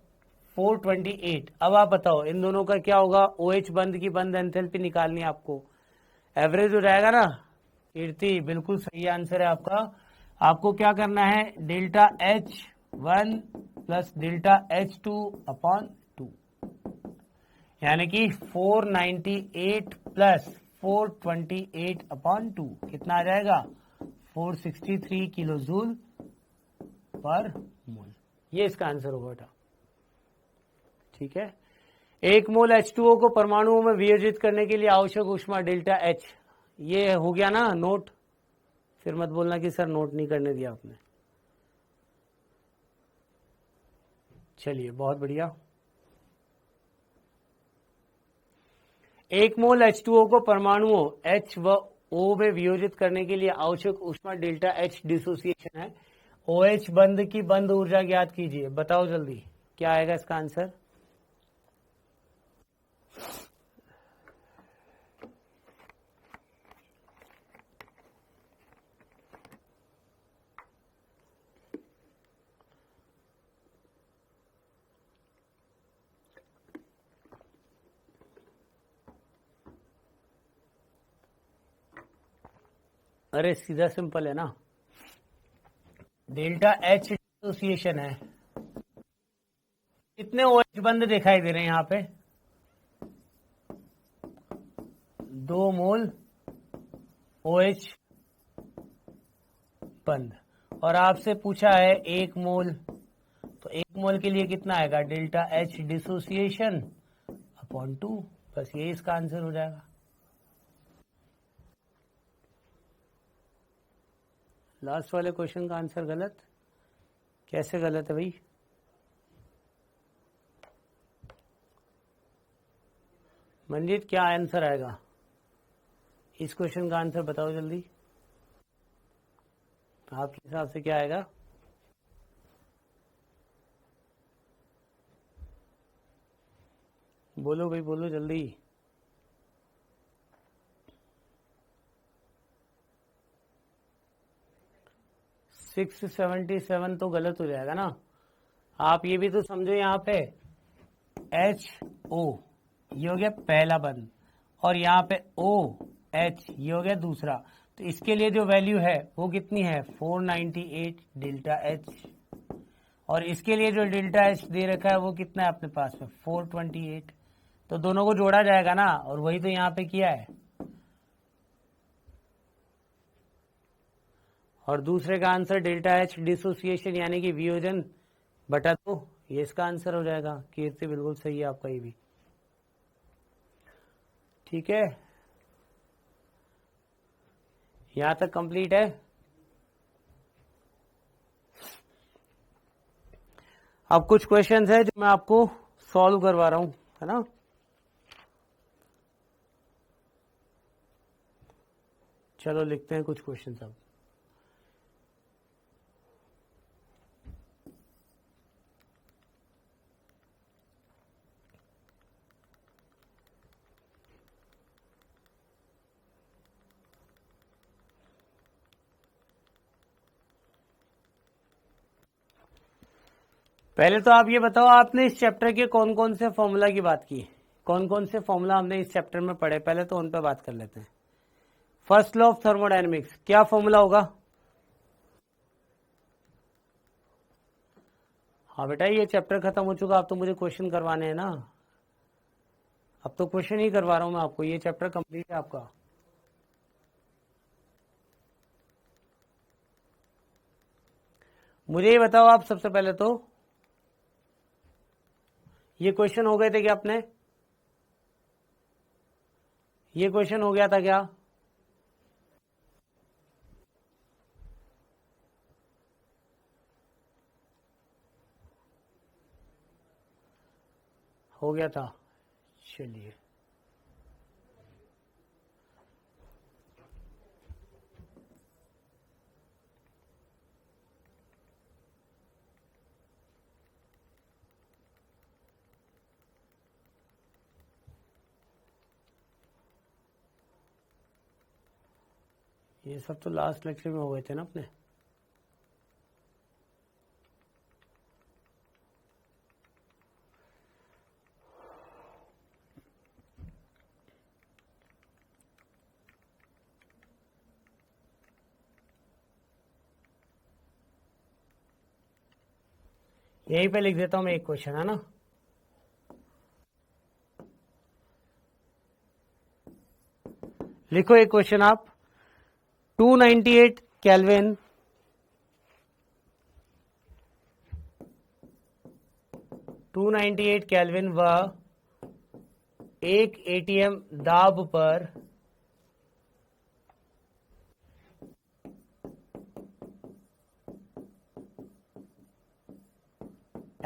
428। अब आप बताओ इन दोनों का क्या होगा, OH बंद की बंद एंथैल्पी निकालनी है आपको, एवरेज हो जाएगा ना। कीर्ति बिल्कुल सही आंसर है आपका। आपको क्या करना है, delta H1 plus delta H2 upon 2, यानी कि 498 प्लस 428 अपॉन 2 कितना आ जाएगा, 463 किलो जूल पर मोल। ये इसका आंसर होगा बेटा, ठीक है। एक मोल H2O को परमाणुओं में वियोजित करने के लिए आवश्यक ऊष्मा डेल्टा H। ये हो गया ना नोट, फिर मत बोलना कि सर नोट नहीं करने दिया आपने। चलिए बहुत बढ़िया। एक मोल H2O को परमाणुओं H व O में वियोजित करने के लिए आवश्यक ऊष्मा डेल्टा H डिसोसिएशन है। OH बंद की बंद ऊर्जा ज्ञात कीजिए, बताओ जल्दी क्या आएगा इसका आंसर। अरे सीधा सिंपल है ना, डेल्टा H डिसोसिएशन है। कितने OH बंद दिखाई दे रहे हैं यहाँ पे, 2 मोल OH बंद, और आपसे पूछा है 1 मोल, तो 1 मोल के लिए कितना आएगा, डेल्टा H डिसोसिएशन अपॉन 2, बस ये इसका आंसर हो जाएगा। लास्ट वाले क्वेश्चन का आंसर गलत, कैसे गलत है भाई। मंजीत क्या आंसर आएगा इस क्वेश्चन का? आंसर बताओ जल्दी, आपके हिसाब से क्या आएगा? बोलो भाई बोलो जल्दी। 677 तो गलत हो जाएगा ना। आप ये भी तो समझो, यहाँ पे HO ये हो गया पहला बंद, और यहाँ पे OH ये हो गया दूसरा। तो इसके लिए जो वैल्यू है वो कितनी है? 498 डेल्टा H। और इसके लिए जो डेल्टा H दे रखा है वो कितना है अपने पास में? 428। तो दोनों को जोड़ा जाएगा ना, और वही तो यहाँ पे किया है। और दूसरे का आंसर डेल्टा H डिसोसिएशन यानी कि वियोजन बटा 2, ये इसका आंसर हो जाएगा। कीर्ति बिल्कुल सही है आपका ये भी। ठीक है, यहां तक कंप्लीट है। अब कुछ क्वेश्चंस है जो मैं आपको सॉल्व करवा रहा हूं, है ना। चलो लिखते हैं कुछ क्वेश्चंस अब। पहले तो आप ये बताओ, आपने इस चैप्टर के कौन कौन से फॉर्मूला की बात की, कौन कौन से फॉर्मूला हमने इस चैप्टर में पढ़े, पहले तो उन पर बात कर लेते हैं। फर्स्ट लॉ ऑफ थर्मोडायनेमिक्स, क्या फॉर्मूला होगा? हाँ बेटा, ये चैप्टर खत्म हो चुका, अब तो मुझे क्वेश्चन करवाने हैं ना। अब तो क्वेश्चन ही करवा रहा हूं मैं आपको, ये चैप्टर कंप्लीट है आपका। मुझे ये बताओ आप सबसे पहले तो, ये क्वेश्चन हो गए थे क्या अपने? ये क्वेश्चन हो गया था क्या? हो गया था, चलिए। ये सब तो लास्ट लेक्चर में हो गए थे ना अपने। यहीं पे लिख देता हूं मैं एक क्वेश्चन, है ना। लिखो एक क्वेश्चन आप। 298 केल्विन 298 केल्विन व 1 ATM दाब पर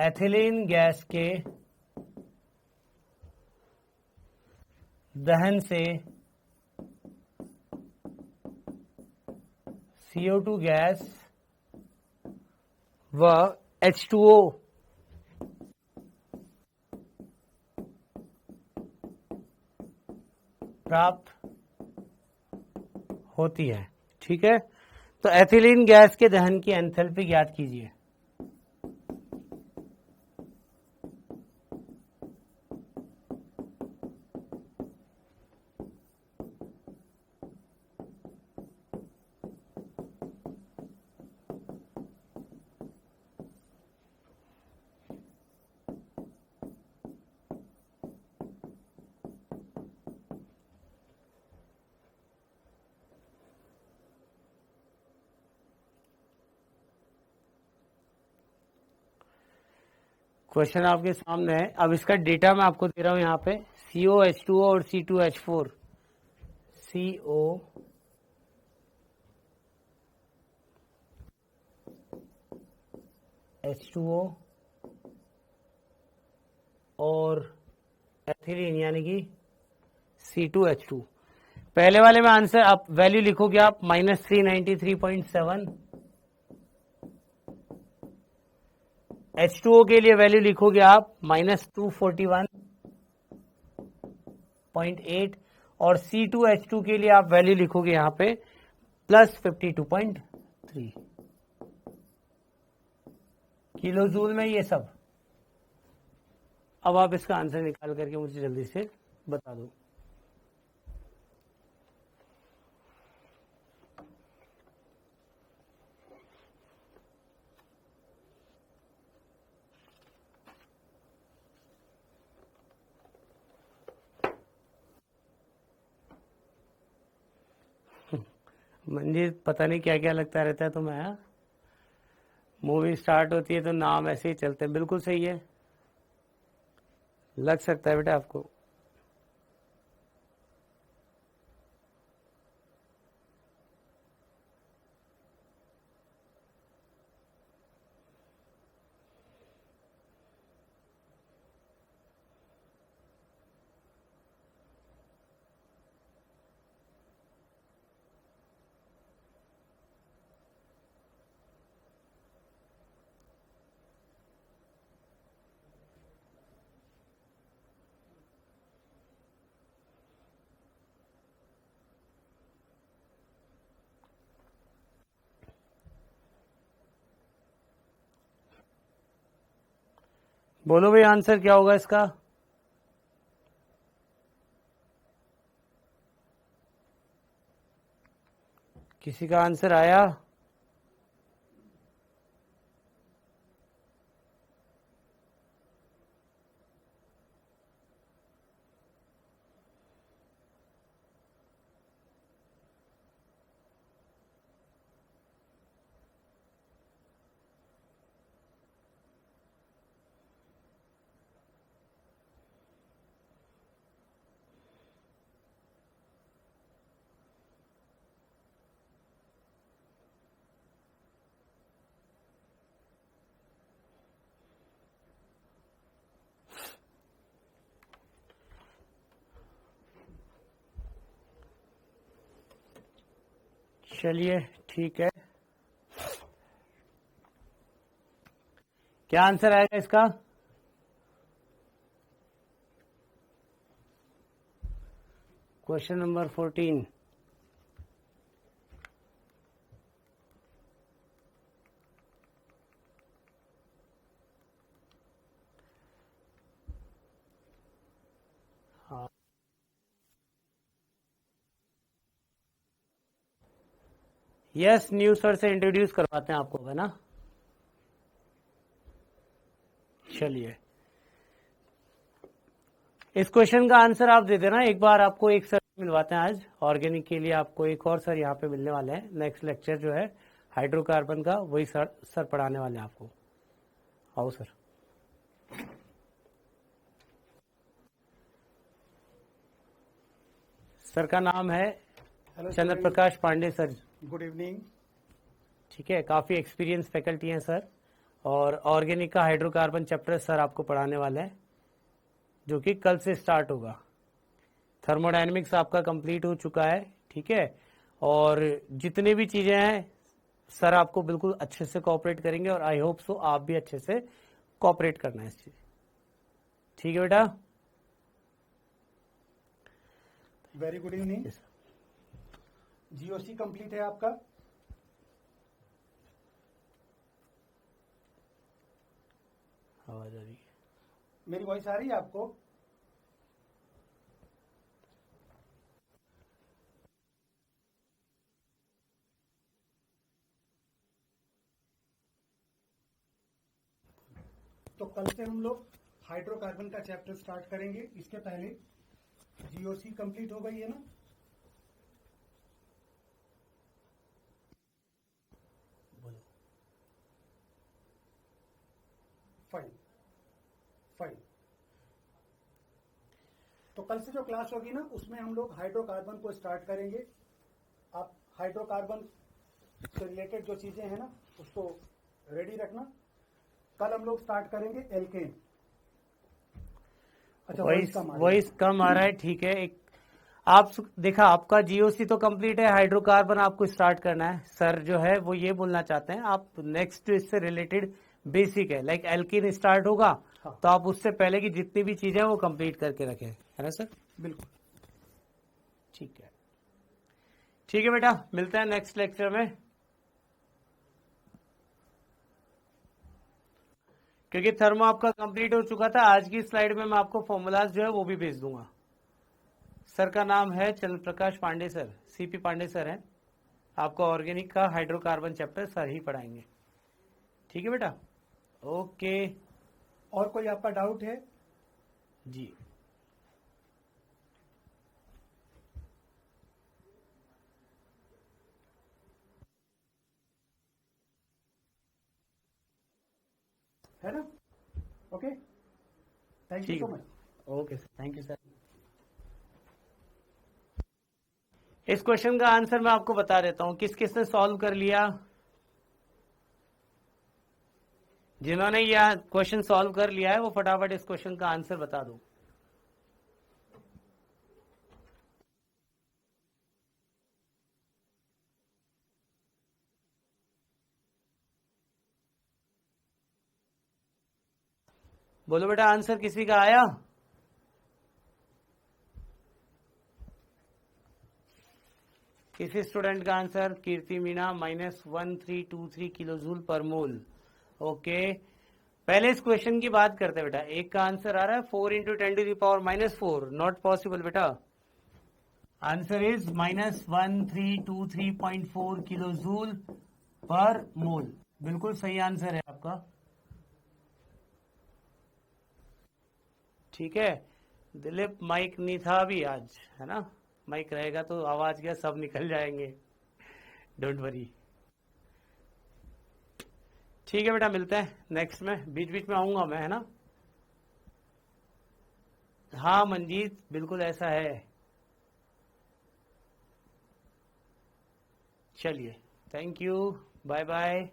एथिलीन गैस के दहन से CO2 गैस व H2O प्राप्त होती है। ठीक है, तो एथिलीन गैस के दहन की एंथैल्पी ज्ञात कीजिए। क्वेश्चन आपके सामने है। अब इसका डेटा मैं आपको दे रहा हूं यहाँ पे। COH2O और C2H4, COH2O और एथिलीन यानी कि C2H2। पहले वाले में आंसर आप वैल्यू लिखोगे आप -393.7, H2O के लिए वैल्यू लिखोगे आप -241.8 और C2H2 के लिए आप वैल्यू लिखोगे यहां पे +52.3 किलो जूल में ये सब। अब आप इसका आंसर निकाल करके मुझे जल्दी से बता दो। मुझे पता नहीं क्या क्या लगता रहता है तुम्हें। मूवी स्टार्ट होती है तो नाम ऐसे ही चलते हैं। बिल्कुल सही है, लग सकता है बेटा आपको। बोलो भाई आंसर क्या होगा इसका। किसी का आंसर आया? चलिए ठीक है, क्या आंसर आएगा इसका? Question number 14। हाँ, यस न्यू सर से इंट्रोड्यूस करवाते हैं आपको, है ना। चलिए इस क्वेश्चन का आंसर आप दे देना एक बार। आपको एक सर मिलवाते हैं आज ऑर्गेनिक के लिए, आपको एक और सर यहाँ पे मिलने वाले हैं। नेक्स्ट लेक्चर जो है हाइड्रोकार्बन का, वही सर पढ़ाने वाले हैं आपको। आओ सर। सर का नाम है Chandra Prakash Pandey sir. Good evening. ठीक है, काफी एक्सपीरियंस फैकल्टी हैं सर, और ऑर्गेनिक का हाइड्रोकार्बन चैप्टर सर आपको पढ़ाने वाले हैं, जो कि कल से स्टार्ट होगा। थर्मोडायनेमिक्स आपका कंप्लीट हो चुका है, ठीक है, और जितने भी चीजें हैं सर आपको बिल्कुल अच्छे से कोऑपरेट करेंगे, और आई होप सो आप भी अच्छे से कोऑपरेट करना है इस चीज। ठीक है बेटा, very good evening. GOC complete है आपका? आवाज आ रही है? मेरी वॉइस आ रही है आपको? तो कल से हम लोग हाइड्रोकार्बन का चैप्टर स्टार्ट करेंगे। इसके पहले जीओसी कंप्लीट हो गई है ना? Fine fine. तो कल से जो क्लास होगी ना, उसमें हम लोग हाइड्रोकार्बन को स्टार्ट करेंगे। आप हाइड्रोकार्बन से रिलेटेड जो चीजें हैं ना, उसको रेडी रखना। कल हम लोग स्टार्ट करेंगे एल्केन। अच्छा, वॉइस कम आ रहा है, ठीक है। एक आप देखा, आपका जीओसी तो कंप्लीट है, हाइड्रोकार्बन आपको स्टार्ट करना है। सर जो है वो ये बोलना चाहते हैं, आप नेक्स्ट इससे रिलेटेड बेसिक है, लाइक एल्कीन स्टार्ट होगा हाँ। तो आप उससे पहले की जितनी भी चीजें हैं वो कंप्लीट करके रखें, है ना सर? बिल्कुल। ठीक है, ठीक है बेटा, मिलते हैं नेक्स्ट लेक्चर में। क्योंकि थर्मो आपका कंप्लीट हो चुका था, आज की स्लाइड में मैं आपको फॉर्मूलाज जो है वो भी भेज दूंगा। सर का नाम है Chandra Prakash Pandey sir, CP Pandey sir हैं। आपको ऑर्गेनिक का हाइड्रोकार्बन चैप्टर सर ही पढ़ाएंगे। ठीक है बेटा, ओके और कोई आपका डाउट है? जी। है ना? ओके, थैंक यू ठीक सो है, much. Okay sir, thank you sir. इस क्वेश्चन का आंसर मैं आपको बता देता हूं, किस किस ने सॉल्व कर लिया। जिन्होंने यह क्वेश्चन सॉल्व कर लिया है वो फटाफट इस क्वेश्चन का आंसर बता दो। बोलो बेटा, आंसर किसी का आया? किसी स्टूडेंट का आंसर? कीर्ति मीना -1323 किलो जूल पर मोल। ओके, पहले इस क्वेश्चन की बात करते हैं बेटा। एक का आंसर आ रहा है 4 × 10⁻⁴, नॉट पॉसिबल बेटा। Answer is -1323.4 kilo joule per mole, बिल्कुल सही आंसर है आपका। ठीक है दिलीप, माइक नहीं था अभी आज, है ना? माइक रहेगा तो आवाज क्या सब निकल जाएंगे, डोंट वरी। ठीक है बेटा, मिलते हैं नेक्स्ट में, बीच बीच में आऊंगा मैं, है ना? हाँ मंजीत, बिल्कुल ऐसा है। चलिए, थैंक यू, बाय बाय।